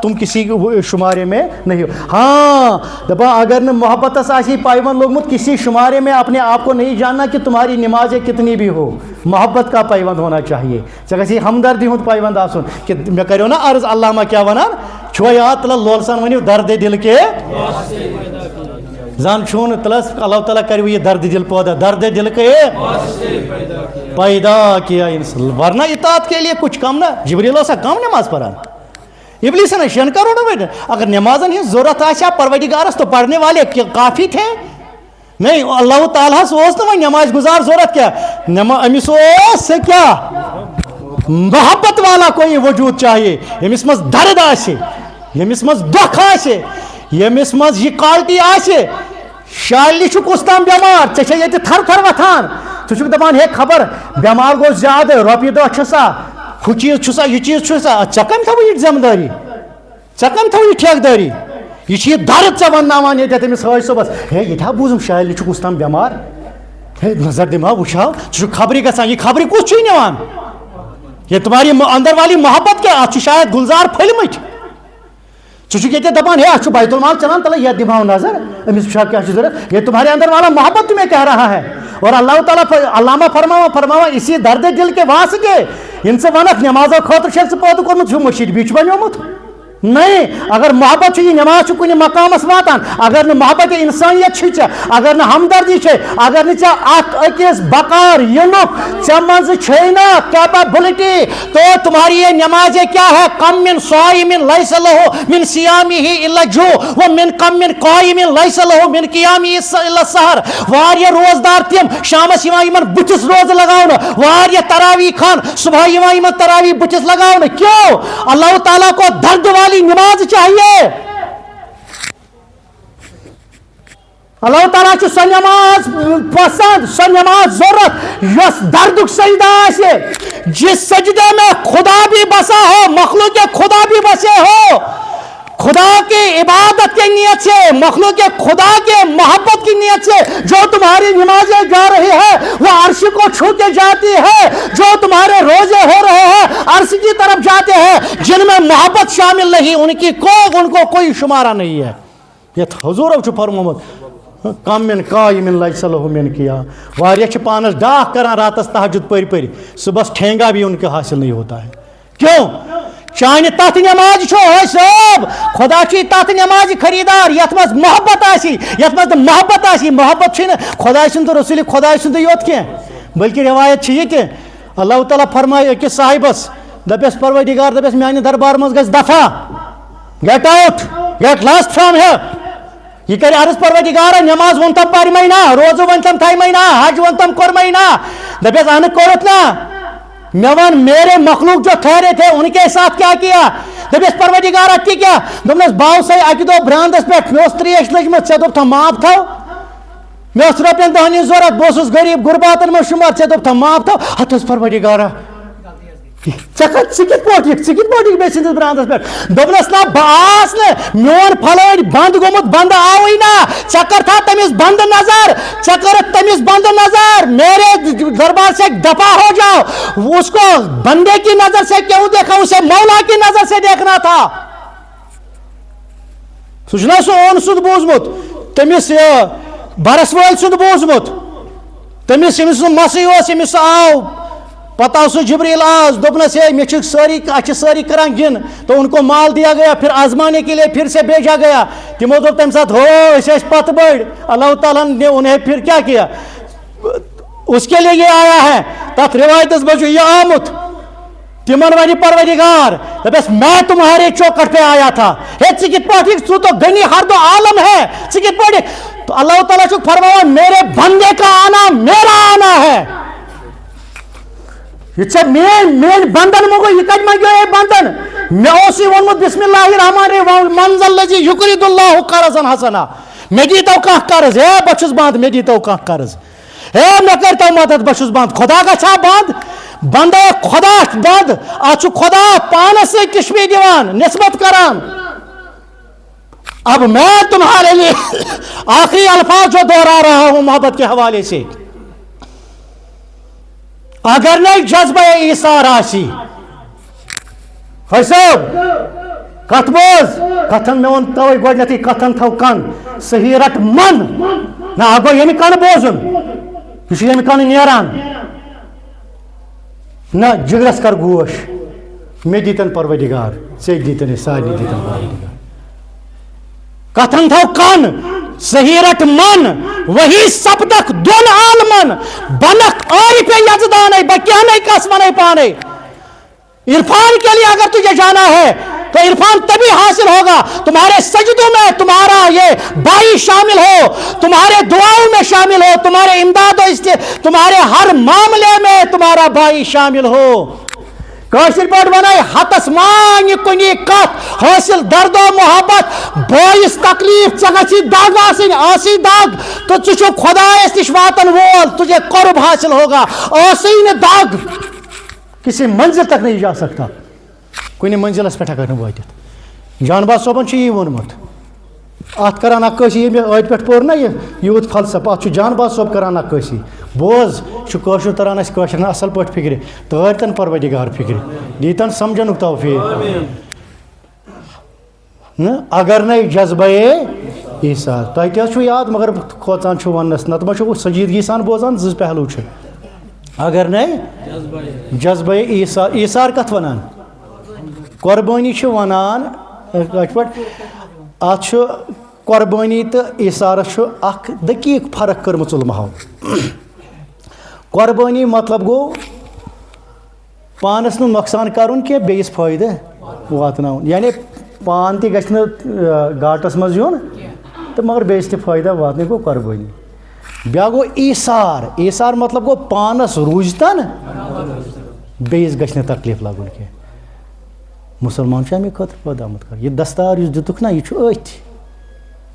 تم کسی شمارے میں نہیں ہو ہاں دپان اگر نہٕ محبتس آسی پیوند لوٚگمُت کسی شمارے میں اپنے آپ کو نہیں جاننا کہ تمہاری نمازیں کتنی بھی ہو محبت کا پیوند ہونا چاہیے ژےٚ گژھی ہمدردی ہُنٛد پیوند آسُن کہ مےٚ کریو نا عرض علامہ کیٛاہ ونان چھُوا یاد تلس لول سان ؤنِو دردے دل کے زن چھُن تلس اللہ تعالیٰ کریو یہ درد دل پودا درد دل کے پیدا کیا انسان ورنہ اطاعت کے لیے کچھ کم نا جبریل اوسا کم نماز پڑھان ابلیس نے 6 کروڑوں میں اگر نمازن ہی ضرورت آسیا پروردگارس تو پڑھنے والے کافی تھے نہیں اللہ تعالیٰ اوس نہٕ وۄنۍ نماز گزار ضرورت کیا امس اوس کیا محبت والا کوئی وجود چاہیے یمس مز درد آسے یمس مز دکھ آسے یمس مز یہ کوالٹی آسے شالی چھ کس تام بیمار ژے یہ تھر تھر وتھان ژٕ دپان ہے خبر بیمار گو زیادہ رۄپیہِ دہ چھسا ہُہ چیز چھسا یہ چیز چھسا ژےٚ کم تھو یہ ذمہ داری ژےٚ کم تھو یہ ٹھیکہٕ داری یہ درد ژےٚ ونناوان ییٚتٮ۪تھ أمِس حٲج صٲبس ہے ییٚتہِ بوٗزُم شالی چھُ کُس تام بیمار ہے نظر دِمہا وٕچھو ژٕ چھُکھ خبرٕے گژھان یہ خبرِ کُس چھُے نِوان یہ تمہاری اندر والی محبت کیا اتھ شاید گلزار پھٔلمٕتۍ ژٕ چھُکھ ییٚتہِ دپان ہے اتھ چھُ بیت المال چلان تلے یہ دِمہو نظر أمِس وٕچھا کیٛاہ چھُ ضروٗرت یہ تمہارے اندر والا محبت تمہیں کہہ رہا ہے اور اللہ تعالیٰ علامہ فرماوا اسی درد دل کے واسطے ان سے ونکھ نمازو خاطر چھُ ژٕ پٲدٕ کوٚرمُت چھُ مشید بیچ بنیومُت نہیں اگر محبت یہ نماز کن مقامس واتان اگر نہ محبت انسانیت چھ اگر نہ ہمدردی اگر نہ اکس بکار ینک ژے مز نا کیپبلٹی تو تمہاری یہ نماز کیا ہے کم من صائم لیس له من صیامه الا جو و من کم من قائم لیس له من قیامه الا سحر واریہ روزدار تم شامس یمن بتس روز لگاؤن واریہ تراویح خان صبح یمن تراویح بتس لگاؤن کیوں اللہ تعالیٰ کو درد والی نماز چاہیے اللہ تعالیٰ چھُ سۄ نماز پسند سۄ نماز ضرورت یس دردک سجدہ آسے جس سجدے میں خدا بھی بسا ہو مخلوق خدا بھی بسے ہو خدا کی عبادت کی نیت سے مخلوق خدا کے محبت کی نیت سے جو تمہاری نمازیں جا رہی ہے وہ عرش کو چھو کے جاتی ہے جو تمہارے روزے ہو رہے ہیں عرش کی طرف جاتے ہیں جن میں محبت شامل نہیں ان کو کوئی شمارہ نہیں ہے یہ حضور چھُ فرمومُت کم من قائم لیس له من قیام واریہ چھ پانس ڈاک کران راتس تہجد پری صبح ٹھینگا بھی ان کے حاصل نہیں ہوتا ہے کیوں چانہ تت نماز چھو صاحب خدا چھ تت نماز خریدار یت مز محبت آسی یت مز محبت آسی محبت چھ خدا سند رسول خدا سند یوت کی بلکہ روایت چھ یہ کہ اللہ تعالیٰ فرمائے أکس صاحبس دپس پروردگار دپس میانہ دربار مز گژھ دفع get out get lost from here یہ کرے عرض پروردگار نماز ون تم پرمے نا روزہ ون تم تھمے نا حج ون تم کورمے نا دپس ان کورت نا میں ون میرے مخلوق جو ٹھہرے تھے ان کے ساتھ کیا کیا دپس پروردگار اتی کیا دپس باو سے اکی دو برانڈس پہ مے تریش لجمت ژے دپ معاف تھو مے رۄپین دہن ضرورت بہٕ غریب غرباتن من شمار ژے دپ معاف تھو ہتس پروردگارا ژٕ کِتھ پٲٹھۍ مے سٕنٛدِس برانٛدس پٮ۪ٹھ دوٚپنس نا بہٕ آس نہٕ میون پھلٲنۍ بنٛد گوٚمُت بنٛدٕ آوٕے نا ژےٚ کر تھا تٔمِس بنٛدٕ نظر ژےٚ کٔرٕتھ تٔمِس بنٛدٕ نظر میرے دربار سے دفع ہو جاؤ اس کو بندے کی نظر سے کیوں دیکھا اسے مولا کی نظر سے دیکھنا تھا سُہ چھُنا سُہ اوٚن سُنٛد بوٗزمُت تٔمِس برس وٲلۍ سُنٛد بوٗزمُت تٔمِس ییٚمِس سُہ مسٕے اوس ییٚمِس سُہ آو پتہ سو جبریل آج دوپنس ہے میں ساری کران گن تو ان کو مال دیا گیا پھر آزمانے کے لیے پھر سے بھیجا گیا تمو دوپ تم ساتھ ہو اسے پت بڑ اللہ تعالیٰ نے انہیں پھر کیا کیا اس کے لیے یہ آیا ہے تک روایت بچو یہ آمت تمن ونی پروردگار دپس میں تمہارے چوکٹ پہ آیا تھا ہے ژٕ پاٹھی تو غنی ہر دو عالم ہے ژٕ پاٹھی تو اللہ تعالیٰ چھُ فرمایا میرے بندے کا آنا میرا آنا ہے یہ مین بندن مگو یہ کت منگو یہ بندن مے اوسی ونمت بسم اللہ الرحمن الرحیم منزل الذی یقرض اللہ قرضا حسنا مے دیتو کانٛہہ قرض ہے بہ چھُس بند مے دیتو کانٛہہ قرض ہے مے کرتو مدد بہ چھُس بند خدا گژھا بند بندے خدا بند اتھ چھُ خدا پانس سۭتۍ تشبیہ دِوان نسبت کران اب میں تمہارے لیے آخری الفاظ جو دوہرا رہا ہوں محبت کے حوالے سے اگر نہیں جذبہ ایثار آسی صاحب کت بوز کتن میں ون توے گۄڈنیتھٕے کتن تھو کن صحیح رٹ من نہ اگو ییٚمہِ کن بوزُن یہ چھُ ییٚمہِ کن نیران نہ جگرس کر گوش مے دیتن پروردگار ژےٚ دیتن سارنٕے دیتن پروردگار کتن تھو کن صحیح رٹ من وہی سپدک دون عالمن بنک عارف یزدانے بکیانے قسمنے پانے عرفان کے لیے اگر تجھے جانا ہے تو عرفان تبھی حاصل ہوگا تمہارے سجدوں میں تمہارا یہ بائی شامل ہو تمہارے دعاؤں میں شامل ہو تمہارے امداد و تمہارے ہر معاملے میں تمہارا بائی شامل ہو کاشر پاٹ ونائی ہتس مانگ کنی کت حاصل درد و محبت بائیس تکلیف ژے دگ آسی دگ تو ژٕ خدایس نش واتن وول تجھے قرب حاصل ہوگا آسی نہ دگ کسی منزل تک نہیں جا سکتا کن منزلس پہ ہیککھ نہٕ وٲتِتھ جانباز صٲبن چھُ یی ووٚنمُت ات کران عکٲسی ییٚمہِ ٲدۍ پٮ۪ٹھ پوٚر نا یوٗت فلسف ات چھُ جانباز صٲب کران عکٲسی بوز چھُ کٲشُر تران اَسہِ کٲشرٮ۪ن اصل پٲٹھۍ فکرِ تٲرۍتن پروردگار فکرِ دیٖتن سمجھنُک توفیٖق اگر نَے جذبے ایٖثار تۄہہِ تہِ حظ چھُو یاد مگر کھوژان چھُ وننس نتہٕ ما چھُو سنجیدگی سان بوزان زٕ پہلوٗ چھِ اگر نَے جذبے ایٖثار ایٖثار کتھ ونان قۄربٲنی چھِ ونان کتھ پٲٹھۍ اتھ چھُ قۄربٲنی تہٕ ایٖثارس چھُ اکھ دقیٖق فرق کٔرمٕژ علماہو قۄربٲنی مطلب گوٚو پانس نہٕ نۄقصان کرُن کینٛہہ بیٚیِس فٲیدٕ واتناوُن یعنی پان تہِ گژھِ نہٕ گاٹس منٛز یُن تہٕ مگر بیٚیِس تہِ فٲیدٕ واتنٕے گوٚو قۄربٲنی بیٛاکھ گوٚو ایٖثار ایٖثار مطلب گوٚو پانس روٗزتن بیٚیِس گژھِ نہٕ تکلیٖف لگُن کینٛہہ مُسلمان چھُ امی خٲطرٕ پٲدٕ آمُت کرنہٕ یہِ دستار یُس دِتُکھ نا یہِ چھُ أتھۍ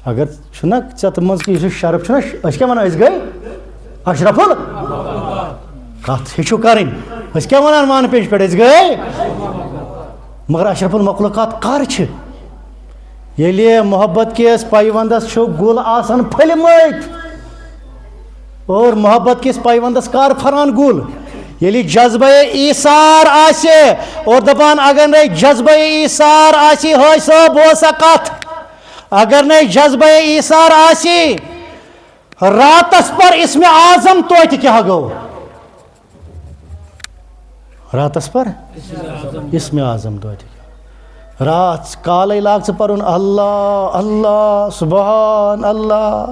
اگر چھُنہ ژےٚ منٛز یُس یہِ شرف چھُنہ أسۍ کیٛاہ ونان أسۍ گٔے اشرف کتھ ہیٚچھِو کرٕنۍ أسۍ کیٛاہ ونان وانہٕ پیٚنٛجہِ پٮ۪ٹھ أسۍ گٔے مگر اشرف المخلوقات کر چھِ ییٚلہِ محبت کِس پیوندس چھُ گُل آسان پھٔلمٕتۍ اور محبت کِس پیوندس کر پھران گُل ییٚلہِ جذبے ایٖثار آسہِ اور دپان اگر نَے جذبے ایٖثار آسی حٲج صٲب بوز سا کتھ اگر نَے جذبے ایٖثار آسی راتس پر اسمِ اعظم توتہِ کیٛاہ گوٚو راتس پر اسمِ اعظم توتہِ رات کالے لاگ ژٕ پرُن اللہ اللہ سبحان اللہ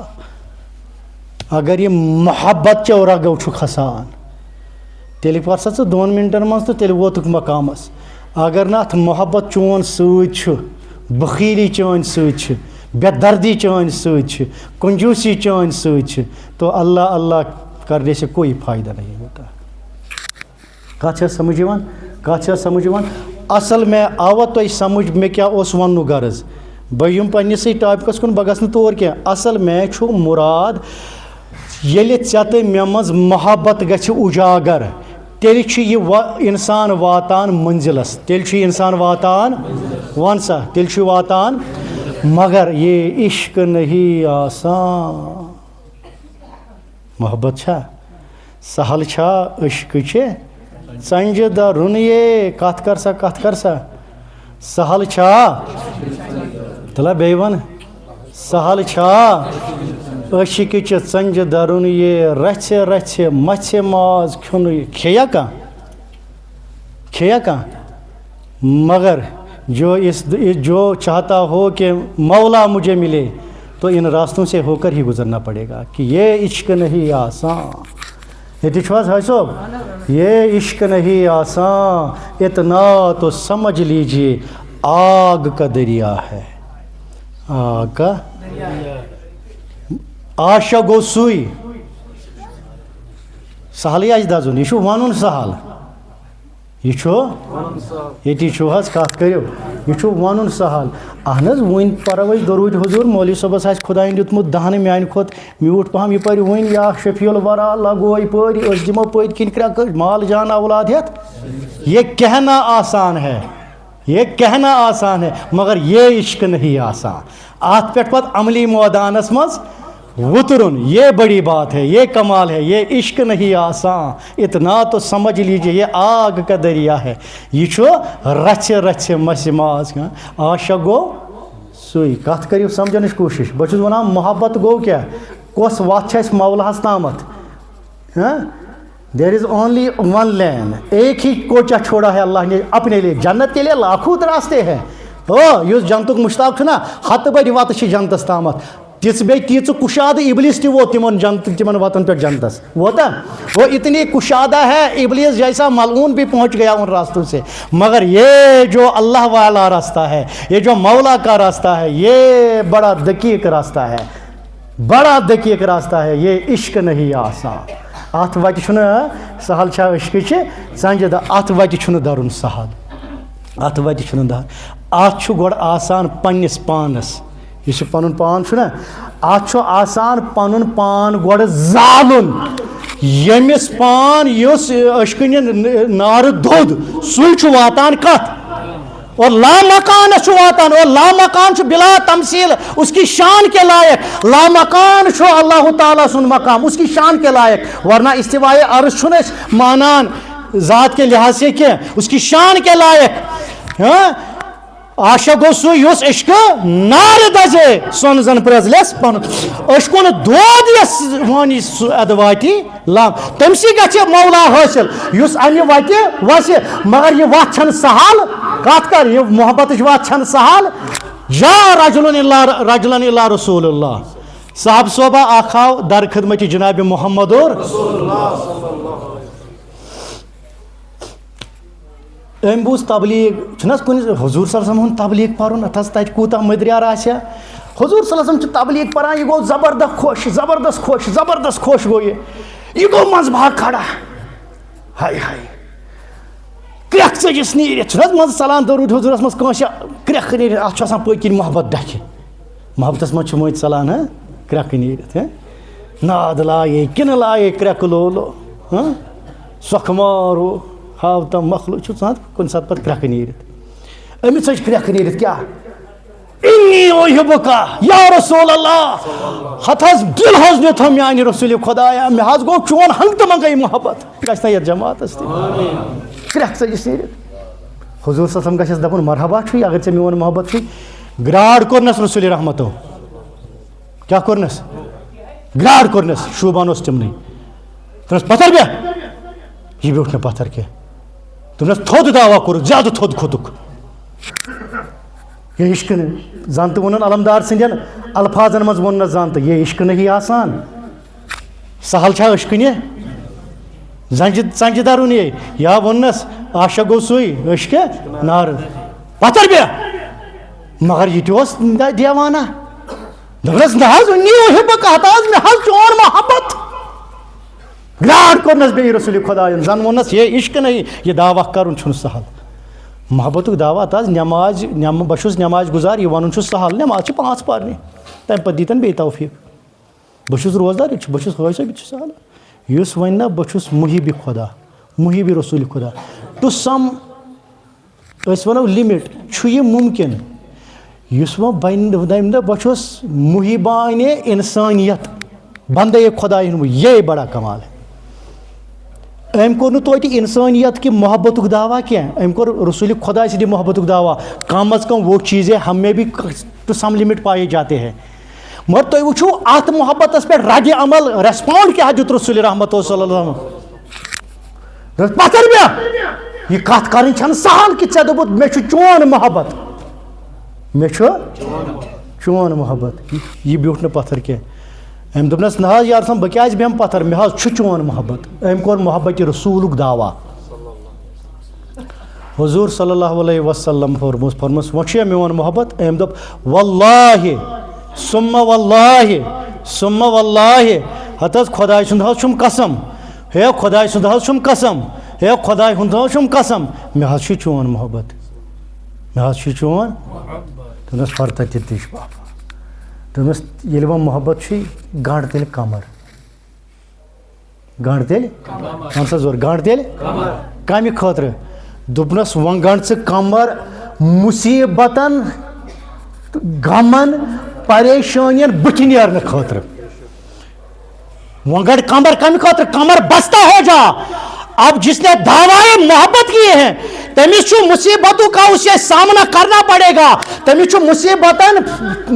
اگر یہِ محبت چو رگو چھُ کھسان تیٚلہِ پر سا ژٕ 2 مِنٹن منٛز تہٕ تیٚلہِ ووتُکھ مقامس اگر نہٕ اتھ محبت چون سۭتۍ چھُ بخیلی چٲنۍ سۭتۍ چھِ بے دردی چٲنۍ سۭتۍ چھِ کنجوٗسی چٲنۍ سۭتۍ چھِ تو اللہ اللہ کرنے سے کوئی فائدہ نہیں ہوتا کتھ چھا سمجھ یِوان کتھ چھا سمجھ یِوان اصل مےٚ آوا تۄہہِ سمجھ مےٚ کیٛاہ اوس وننُک غرض بہٕ یِمہٕ پننسٕے ٹاپکس کُن بہٕ گژھٕ نہٕ تور کینٛہہ اصل مےٚ چھُ مُراد ییٚلہِ ژےٚ تہٕ مےٚ منٛز محبت گژھِ اُجاگر تیٚلہِ چھُ یہِ انسان واتان منزلس تیٚلہِ چھُ یہِ انسان واتان ون سا تیٚلہِ چھُ واتان مگر یہ عشق نہیں آسان محبت چھا سہل چھا عشق چھِ ژنجہِ درُن یہ کتھ کر سا سہل چھا تلا بیٚیہِ ون سہل چھا عشق چہِ ژنجہِ درُن یہ رژھِ رژھِ مژھِ ماز کھیوٚن کھیٚیا کانٛہہ مگر جو چاہتا ہو کہ مولا مجھے ملے تو ان راستوں سے ہو کر ہی گزرنا پڑے گا کہ یہ عشق نہیں آسان یہ حاج صاحب یہ عشق نہیں آسان اتنا تو سمجھ لیجیے آگ کا دریا ہے آگ کا عاشق گو سُے سہلٕے آسہِ دَزُن یہِ چھُ وَنُن سہل یہ ییٚتی چھُو حظ کتھ کٔرِو یہِ چھُ وَنُن سہل اہن حظ وۄنۍ پرو أسۍ درود حضوٗر مولوی صٲبس آسہِ خۄدایَن دیُتمُت دہنہٕ میانہِ کھۄتہٕ میوٗٹھ پہم یہِ پرِ وۄنۍ یا شفیع الورا لگو یپٲرۍ أسۍ دِمو پٔتۍ کِنۍ کرٛٮ۪کہٕ مال جان اولاد ہٮ۪تھ یہ کہنا آسان ہے یہ کہنا آسان ہے مگر یہ عشق نہیں آسان اتھ پٮ۪ٹھ پتہٕ عملی مٲدانس منٛز وُترُن یہ بڑی بات ہے یہ کمال ہے یہ عشق نہیں آسان اتنا تو سمجھ لیجیے یہ آگ کا دریا ہے یہ چھُ رژھِ رژھِ مژھِ ماز عاشق گوٚو سُے کتھ کٔرِو سمجھنٕچ کوٗشش بہٕ چھُس ونان محبت گوٚو کیٛاہ کۄس وتھ چھِ اَسہِ مولہس تامتھ دیر از اونلی ون لین ایک ہی کوچا چھوڑا ہے اللہ نے اپنے لیے جنت کے لیے لاکھوں راستے ہیں یُس جنتُک مشتاق چھُ نا ہتہٕ بٔڑۍ وتہٕ چھِ جنتس تامتھ تِژھ بیٚیہِ تیٖژٕ کُشادٕ ابلیس تہِ ووت تِمن وتن پٮ۪ٹھ جنتس ووتا وہ اتنی کشادہ ہے ابلیس جیسا ملعون بھی پہنچ گیا ان راستوں سے مگر یہ جو اللہ والا راستہ ہے یہ جو مولا کا راستہ ہے یہ بڑا دقیق راستہ ہے بڑا دقیق راستہ ہے یہ عشق نہیں آسان ات وتہ چھُنہٕ سہل چھا عشقٕچہِ سنجیدہ ات وتہِ چھُنہٕ دَرُن سہل ات وتہِ چھُنہٕ دَرُن اتھ چھُ گۄڈٕ آسان پنٛنِس پانَس یُس یہِ پَنُن پان چھُنہ اتھ چھُ آسان پَنُن پان گۄڈٕ زالُن ییٚمِس پان یُس عشقٕنہِ نارٕ دوٚد سُے چھُ واتان کتھ اور لامکانس چھُ واتان اور لامکان چھُ بلا تمثیل اس کی شان کے لائق لامکان چھُ اللہ تعالیٰ سُنٛد مقام اس کی شان کے لائق ورنہ استوائے عرض چھُنہٕ أسۍ مانان ذات کے لحاظ سے کینٛہہ اس کی شان کے لائق عاشق گوٚو سُے یُس عشقہٕ نارٕ دَزے سۄن زن پرٛزلٮ۪س پنُن عشقُن دود یس وانی سُہ اَدٕ واتی لام تٔمسٕے گژھِ مولا حٲصِل یُس اَمہِ وتہِ وسہِ مگر یہِ وتھ چھنہٕ سہل کتھ کر یہِ محبتٕچ وتھ چھنہٕ سہل جا رجلن الا رسول اللہ صاحب صوبہ اکھ آو در خدمتِ جناب محمد اور أمۍ بوٗز تبلیٖغ چھُنہٕ حظ کُنہِ حضوٗر صلی اللہ علیہ وسلم ہُنٛد تبلیٖغ پرُن اَتھ حظ تَتہِ کوٗتاہ مٔدریار آسہِ ہا حضوٗر صلی اللہ علیہ وسلم چھُ تبلیٖغ پران یہِ گوٚو زبردست خۄش زبردست خۄش گوٚو یہِ گوٚو منٛزٕ باگ کھڑا ہاے ہاے کرٛٮ۪کھ ژٔجِس نیٖرِتھ چھُنہٕ حظ منٛزٕ ژلان درود حضوٗرس منٛز کٲنٛسہِ کرٛٮ۪کھ نیٖرِتھ اَتھ چھُ آسان پٔتۍ کِنۍ محبت ڈکھِ محبتس منٛز چھُ مٔنٛزۍ ژلان کرٛٮ۪کھ نیٖرِتھ ناد لایے کِنہٕ لایے کرٛٮ۪کہٕ لولو سۄکھٕ مارو ہاو تم مخلوق چھُ ژٕ کُنہِ ساتہٕ پتہٕ کرٛٮ۪کہٕ نیٖرِتھ أمِس ژٔج کرٛٮ۪کہٕ نیٖرِتھ کیٛاہ اِنی اُحبُکا یا رسول اللہ ہتھ حظ دِل حظ نیُتھم میانہِ رسوٗلِ خۄدایا مےٚ حظ گوٚو چون ہنٛگتہٕ منٛگَے محبت گژھِ نا یتھ جماعتس تہِ کرٛٮ۪کھ ژٔجِس نیٖرِتھ حضوٗر صلی اللہ علیہ وسلم گژھٮ۪س دپُن مرحبا چھُے اگر ژےٚ میون محبت چھُے گراڑ کوٚرنس رسوٗلِ رحمتو کیٛاہ کوٚرنس گراڑ کوٚرنس شوٗبان اوس تِمنٕے دوٚپنس پتھر بیٚہہ یہِ بیوٗٹھ نہٕ پتھر کینٛہہ دوٚپنس تھوٚد دعوا کوٚرُکھ زیادٕ تھوٚد کھوٚتُکھ یہ عشقہٕ نہٕ زن تہٕ ووٚنُن علمدار سٕنٛدٮ۪ن الفاظن منٛز ووٚننس زن تہٕ یہ عشقہٕ نہٕ ہی آسان سہل چھا عشقٕنہِ ژنجہِ درُن یا ووٚننس عاشق گوٚو سُے عشقہٕ نارٕ پتھر بیٚہہ مگر یہِ تہِ اوس دیوانہ دوٚپنس نہ حظ اُنی اُحبُکا ہتا حظ مےٚ حظ چون محبت گراڑ کوٚرنس بیٚیہِ رسوٗلِ خۄدایَن زن ووٚننس ہے عشقہٕ نہٕ یہِ دعوا کرُن چھُنہٕ سہل محبتُک دعوا تہٕ حظ نٮ۪ماز بہٕ چھُس نٮ۪ماز گُزار یہِ وَنُن چھُ سہل نٮ۪ماز چھِ 5 پرنہِ تَمہِ پتہٕ دیٖتن بیٚیہِ توفیٖق بہٕ چھُس روزدار بہٕ چھُس حٲج صٲب یہِ تہِ چھُ سہل یُس وَنہِ نہ بہٕ چھُس محبِ خۄدا محبِ رسوٗلِ خۄدا ٹُو سم أسۍ وَنو لِمِٹ چھُ یہِ مُمکِن یُس وۄنۍ بَنہِ دَپہِ نہ بہٕ چھُس محبانہِ اِنسٲنیت بندے خۄداے ہُنٛد یے بڑا کمال ہے أمۍ کوٚر نہٕ توتہِ اِنسٲنیت کہِ محبتُک دعوا کینٛہہ أمۍ کوٚر رسوٗلِ خۄداے سٕنٛدِ محبتُک دعوا کم از کم وہ چیٖزے ہمیں بھی ٹُو سم لِمِٹ پایے جاتے ہیں مگر تُہۍ وٕچھِو اتھ محبتس پٮ۪ٹھ ردِ عمل ریسپونڈ کیٛاہ دیُت رسوٗلِ رحمتُ صلی اللہ علیہ وسلم پتھر بیٚہہ یہِ کتھ کرٕنۍ چھنہٕ سہل کہِ ژےٚ دوٚپُتھ مےٚ چھُ چون محبت مےٚ چھُ چون محبت یہِ بیوٗٹھ نہٕ پتھر کینٛہہ أمۍ دوٚپنس نہ حظ یا رسول بہٕ کیٛازِ بیٚہمہٕ پتھر مےٚ حظ چھُ چون محبت أمۍ کوٚر محبتِ رسوٗلُک دعوا حضوٗر صلی اللہ علیہ وسلم فرموس وۄنۍ چھُیا میون محبت أمۍ دوٚپ واللہ سُمہ واللہ ہتہٕ حظ خۄداے سُنٛد حظ چھُم قسم ہے خۄداے سُنٛد حظ چھُم قسم ہے خۄداے ہُنٛد حظ چھُم قسم مےٚ حظ چھُ چون محبت مےٚ حظ چھُ چون دوٚپنس فرتا تہِ چھُ بابا دوٚپنس ییٚلہِ وۄنۍ محبت چھُے گنٛڈ تیٚلہِ کمر گنٛڈ تیٚلہِ وَن سا زور گنٛڈ تیٚلہِ کمہِ خٲطرٕ دوٚپنس وۄنۍ گنٛڈ ژٕ کمر مُصیٖبتن غمن پریشٲنین بٕتھِ نیرنہٕ خٲطرٕ وۄنۍ گنٛڈ کمر کمہِ خٲطرٕ کمر بستہ ہو جا اب جس نے دعوائے محبت کیے ہیں تمس چھُ مصیبتوں کا اسے سامنا کرنا پڑے گا تمس چھُ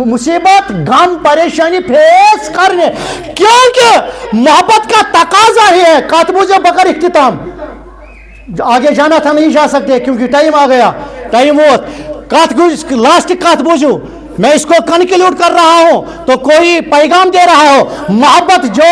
مصیبت غم پریشانی فیس کرنے کیونکہ محبت کا تقاضا ہی ہے کات بوجھے بکر اختتام آگے جانا تھا نہیں جا سکتے کیونکہ ٹائم آ گیا ٹائم ووت لاسٹ کات بوجھو میں اس کو کنکلیوڈ کر رہا ہوں تو کوئی پیغام دے رہا ہو محبت جو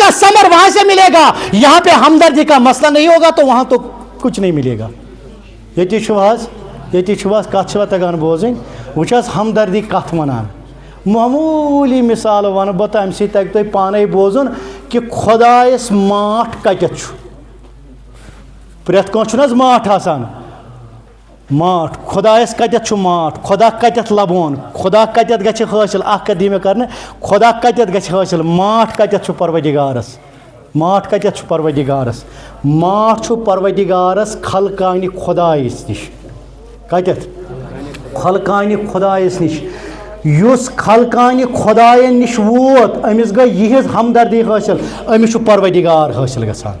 کا ثمر وہاں سے ملے گا. یہاں پہ ہمدردی کا مسئلہ نہیں ہوگا تو وہاں تو کچھ نہیں ملے گا. یتی کت تگان بوزن وچ ہمدردی کت ونان معمولی مثال ون بہ تمہ سی تگہ تہ پانے بوزن کہ خدایس ماٹھ کتھ چھ. پریت کھانا ماٹھ آسان ماٹھ خدایس کتھ چھ ماٹھ خدا کتھ لبون خدا کتھ گژھِ حٲصِل اکھ کتھ دی مےٚ کرنہٕ خدا کتھ گژھِ حٲصِل ماٹھ کتھ چھ پروردگارس ماٹھ کتھ چھ پروردگارس ماٹھ چھ پروردگارس خلقانہِ خدایس نش کتھ خلقانہِ خدایس نش یُس خلقانہِ خدایَن نش ووت أمِس گٔے یِہٕنٛز ہمدردی حٲصِل أمِس چھُ پروردگار حٲصِل گژھان.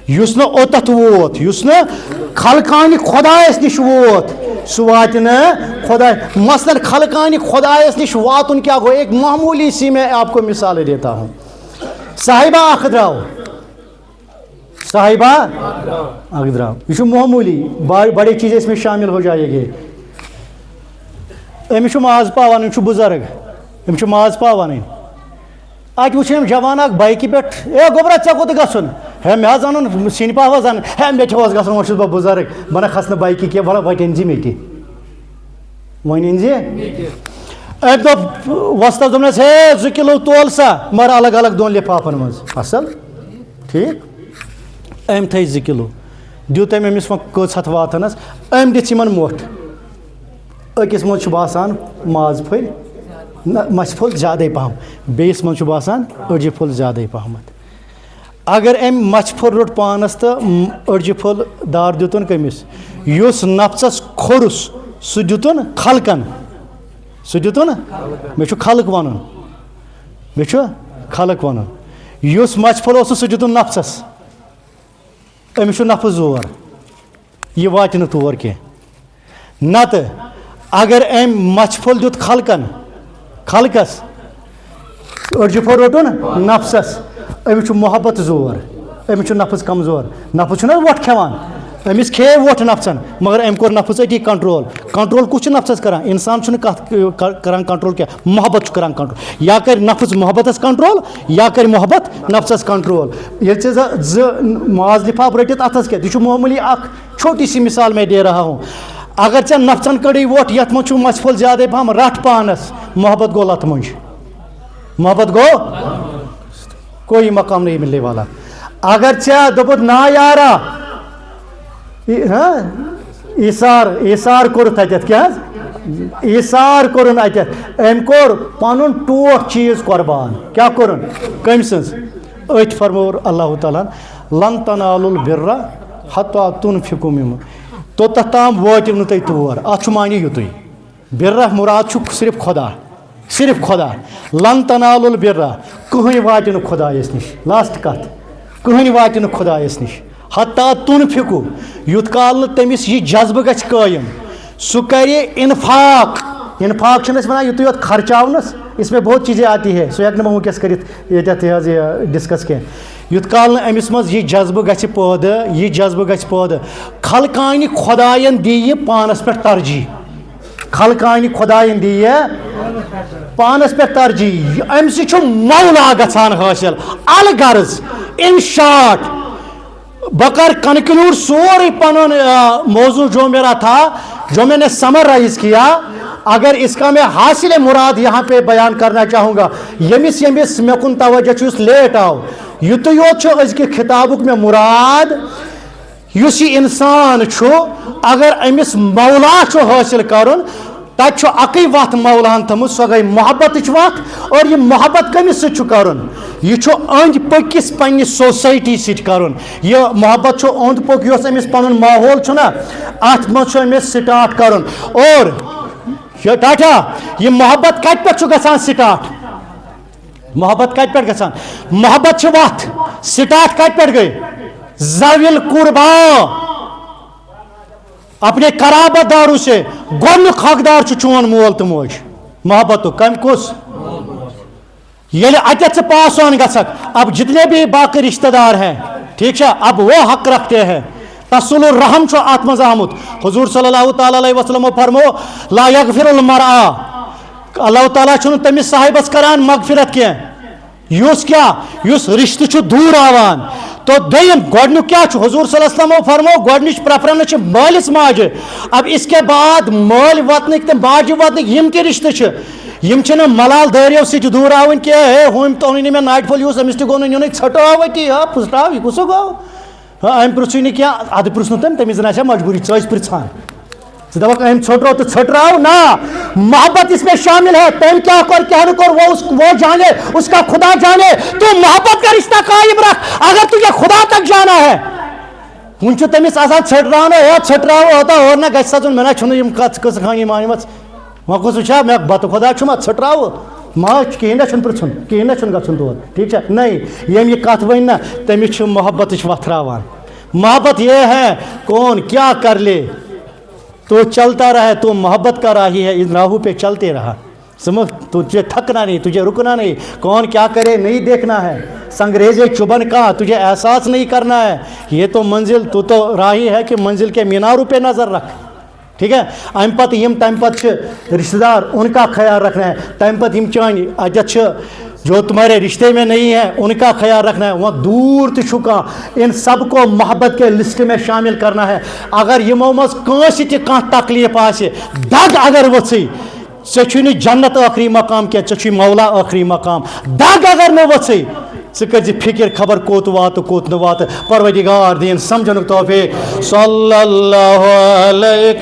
یُس نہٕ اوٚتَتھ ووت یُس نہٕ خلقانہِ خدایس نش ووت سُہ واتہِ نہٕ خدا مثلاً خلقانہِ خدایس نش واتُن کیا گوٚو ایک معمولی سی میں آپ کو مثالیں دیتا ہوں. صاحبہ اکھ درٛاو صاحبہ اکھ درٛاو یہ چھُ معمولی بڑے چیز اس میں شامل ہو جائے گے. أمِس چھُ ماز پاو وَنُن چھُ بُزرگ أمِس چھُ ماز پاو وَنٕنۍ اَتہِ وٕچھ أمۍ جوان اکھ بایکہِ پٮ۪ٹھ اے گوٚبرا ژےٚ کوٚت گژھُن ہے مےٚ حظ اَنُن سِنۍ پاو حظ اَنُن ہے مےٚ چھُ حظ گژھُن وۄنۍ چھُس بہٕ بُزرگ بہٕ نہ کھسنہٕ بایکہِ کینٛہہ وَلہٕ وۄنۍ أنۍ زِ مےٚ تہِ وۄنۍ أنۍ زِ أمۍ دوٚپ وۄستَس دوٚپنَس ہے 2 کِلوٗ تول سا مگر الگ الگ 2 لِفافَن منٛز اَصٕل ٹھیٖک أمۍ تھٲے 2 کِلوٗ دیُت أمۍ أمِس وۄنۍ کٔژ ہَتھ واتَن حظ أمۍ دِژ یِمَن مۄٹھ أکِس منٛز چھُ باسان ماز پھٔلۍ نہ مَژھِ پھوٚل زیادَے پَہَم بیٚیِس منٛز چھُ باسان أڑجہِ پھوٚل زیادَے پَہمَتھ. اگر أمۍ مَژھِ پھوٚل روٚٹ پانَس تہٕ أڑجہِ پھوٚل دار دیُتُن کٔمِس یُس نفژَس کھوٚرُس سُہ دیُتُن خلقن سُہ دیُتُن مےٚ چھُ خلق وَنُن مےٚ چھُ خلق وَنُن یُس مَژھِ پھوٚل اوسُس سُہ دیُتُن نفژَس أمِس چھُ نفٕژ زور یہِ واتہِ نہٕ تور کینٛہہ. نَتہٕ اگر أمۍ مَژھِ پھوٚل دیُت خلقس أڑجہِ پھوٚل روٚٹُن نفژَس أمِس چھُ محبت زور أمِس چھُ نفٕژ کمزور نفٕژ چھُنہ وۄٹھ کھٮ۪وان أمِس کھیٚیے وۄٹھ نفژن مگر أمۍ کوٚر نفٕژ أتی کنٹرول کس چھُ نفژس کران انسان چھُنہٕ کتھ کران کنٹرول کینٛہہ محبت چھُ کران کنٹرول یا کرِ نفٕژ محبتس کنٹرول یا کرِ محبت نفژس کنٹرول. ییٚلہِ ژےٚ 2 ماز لِفاف رٔٹِتھ اتھس کٮ۪تھ یہِ چھُ معموٗلی اکھ چھوٹی سی مثال میں دے رہا ہوں. اگر ژےٚ نفژن کٔڑٕے وۄٹھ یتھ منٛز چھُ مَژھِ پھوٚل زیادَے پہم رٹھ پانس محبت گوٚو لتہٕ مٔنٛجۍ محبت گوٚو کوئی مقام نہیں ملنے والا. اگر ژےٚ دوٚپُتھ نا یارا ایثار کوٚرُتھ اَتٮ۪تھ کیٛاہ حظ ایثار کوٚرُن اَتٮ۪تھ أمۍ کوٚر پنُن ٹوٹھ چیٖز قۄربان کیٛاہ کوٚرُن کٔمۍ سٕنٛز أتھۍ فرموو اللہ تعالیٰ ہن لن تنالُوا البِرَّ حتیٰ تُنفِقُوا مِمَّا توٚتَتھ تام وٲتِو نہٕ تُہۍ تور اَتھ چھُ معنی یُتُے بِرَّ مُراد چھُ صرف خۄدا لن تنالُوا البِرَّ کٕہٕنۍ واتہِ نہٕ خۄدایَس نِش لاسٹ کَتھ کٕہٕنۍ واتہِ نہٕ خۄدایَس نِش حتیٰ تُنفِقُوا یوٗت کال نہٕ تٔمِس یہِ جذبہٕ گژھِ قٲیِم سُہ کرِ انفاق چھِنہٕ أسۍ وَنان یُتُے یوت خرچاونَس اس میں بہت چیزیں آتی ہے سُہ ہٮ۪کہٕ نہٕ بہٕ وٕنکٮ۪س کٔرِتھ ییٚتٮ۪تھ یہِ حظ یہِ ڈِسکس کینٛہہ یوٗت کال نہٕ أمِس منٛز یہِ جذبہٕ گژھِ پٲدٕ خلقانہِ خۄدایَن دی یہِ پانَس پٮ۪ٹھ ترجیح خلقانہِ خۄدایَن دی یہِ پانَس پٮ۪ٹھ ترجیح اَمہِ سۭتۍ چھُ مولا گژھان حٲصِل الغرض اِن شاٹ بہٕ کر کنکلیوڈ سورُے پنُن موضوع جو میں نے سمرائز کیا اگر اس کا میں حاصل مراد یہاں پہ بیان کرنا چاہوں گا یمس مےٚ کُن توجہ چھُ یُس لیٹ آو یُتُے یوت چھُ أزکہِ خطابُک مےٚ مُراد یُس یہِ اِنسان چھُ اگر أمِس مولا چھُ حٲصِل کرُن تَتہِ چھُ اَکٕے وَتھ مولاہن تھٲومٕژ سۄ گٔے محبتٕچ وَتھ اور یہِ محبت کٔمِس سۭتۍ چھُ کرُن یہِ چھُ أنٛدۍ پٔکِس پنٛنہِ سوسایٹی سۭتۍ کرُن یہِ محبت چھُ اوٚنٛد پوٚک یۄس أمِس پنُن ماحول چھُنہ اَتھ منٛز چھُ أمِس سٹاٹ کرُن اور ٹاٹا یہِ محبت کتہِ پٮ۪ٹھ چھُ گژھان سٹاٹ محبت کتہِ پٮ۪ٹھ گژھان محبت چھِ وَتھ سٹاٹ کتہِ پٮ۪ٹھ گٔے ذوِل قربا اپنے قرابت داروں سے گۄڈنیُک حقدار چھُ چون مول تہٕ موج محبتُک کم کُس ییٚلہِ اَتٮ۪تھ ژٕ پاس آن گژھکھ اب جتنے بھی باقی رشتہ دار ہیں ٹھیک چھا اب وہ حق رکھتے ہیں تصل الرحم چھُ اَتھ منٛز آمُت حضوٗر صلی اللہ تعالیٰ علیہ وسلمو فرمو لا یغفر المرأ اللہ تعالیٰ چھُنہٕ تٔمِس صاحبس کران مغفرت کینٛہہ یُس کیا یُس رشتہ چھُ دوٗر آوان تو دوٚیِم گۄڈنیُک کیا چھُ حضور صلی اللہ علیہ وسلم فرمو گۄڈنِچ پریفرنس چھِ مٲلِس ماجہِ اب اس کے بعد مٲلۍ واتنٕکۍ تہٕ ماجہِ واتنٕکۍ یِم تہِ رشتہٕ چھِ یِم چھِنہٕ ملال دٲریو سۭتۍ دوٗر آوٕنۍ کینٛہہ ہے ہُمۍ تونٕے نہٕ مےٚ ناٹہِ پھوٚل یُس أمِس تہِ گوٚو نہٕ نیُنٕے ژھٹاو أتی ہا پھٕسراو یہِ کُسُک گوٚو أمۍ پرٛژھُے نہٕ کینٛہہ اَدٕ پرٛژھنہٕ تٔمۍ تٔمِس زَن آسہِ ہا مجبوٗری ژٕ ٲسۍ پرٛژھان ژٕ دَپکھ أمۍ ژھٹرو تہٕ ژھٹراو نا محبت اس میں شامل ہے تٔمۍ کیا کر کیا نہ کر وہ جانے اس کا خدا جانے تو محبت کا رشتہ قائم رکھ اگر تجھے خدا تک جانا ہے وُنہِ چھُ تٔمِس آسان ژھٹراوُن ہے ژھٹراو ہوتا اور نہ گژھِ سَژُن مےٚ نہ چھُنہٕ یِم کَتھ قٕصہٕ خانی مانِمَژ وۄنۍ کُس وٕچھا مےٚ بَتہٕ خۄدا چھُما ژھٹراوٕ ماچھ کِہیٖنۍ نہ چھُنہٕ پِرٛژھُن کِہیٖنۍ نہ چھُنہٕ گژھُن تور ٹھیٖک چھا نَے ییٚمۍ یہِ کَتھ ؤنۍ نہ تٔمِس چھُ محبتٕچ وَتھراوان محبت یہ ہے کون کیا کر لے تو چلتا رہے تو محبت کا راہی ہے ان راہوں پہ چلتے رہا سمجھ تجھے تھکنا نہیں تجھے رکنا نہیں کون کیا کرے نہیں دیکھنا ہے سنگریزے چبن کا تجھے احساس نہیں کرنا ہے یہ تو منزل تو راہی ہے کہ منزل کے میناروں پہ نظر رکھ ٹھیک ہے امہ پتہ یم تمہ پتہ رشتہ دار ان کا خیال رکھنا ہے تمہ پتہ یم چانہ اجت جو تمہارے رشتے میں نہیں ہے ان کا خیال رکھنا ہے وہ دور تشکا ان سب کو محبت کے لسٹ میں شامل کرنا ہے اگر یمو مز کانس تہ کانٛہہ تکلیف آسہِ دگ اگر ؤژھٕے ژےٚ چھُے نہٕ جنت ٲخری مقام کینٛہہ ژےٚ چھُے مولا ٲخری مقام دگ اگر نہٕ ؤژھٕے ژٕ کٔرزِ فکر خبر کوٚت واتہٕ کوٚت نہٕ واتہٕ پروردگار دِیِن سمجھنُک توفیق صلی اللہ علیہ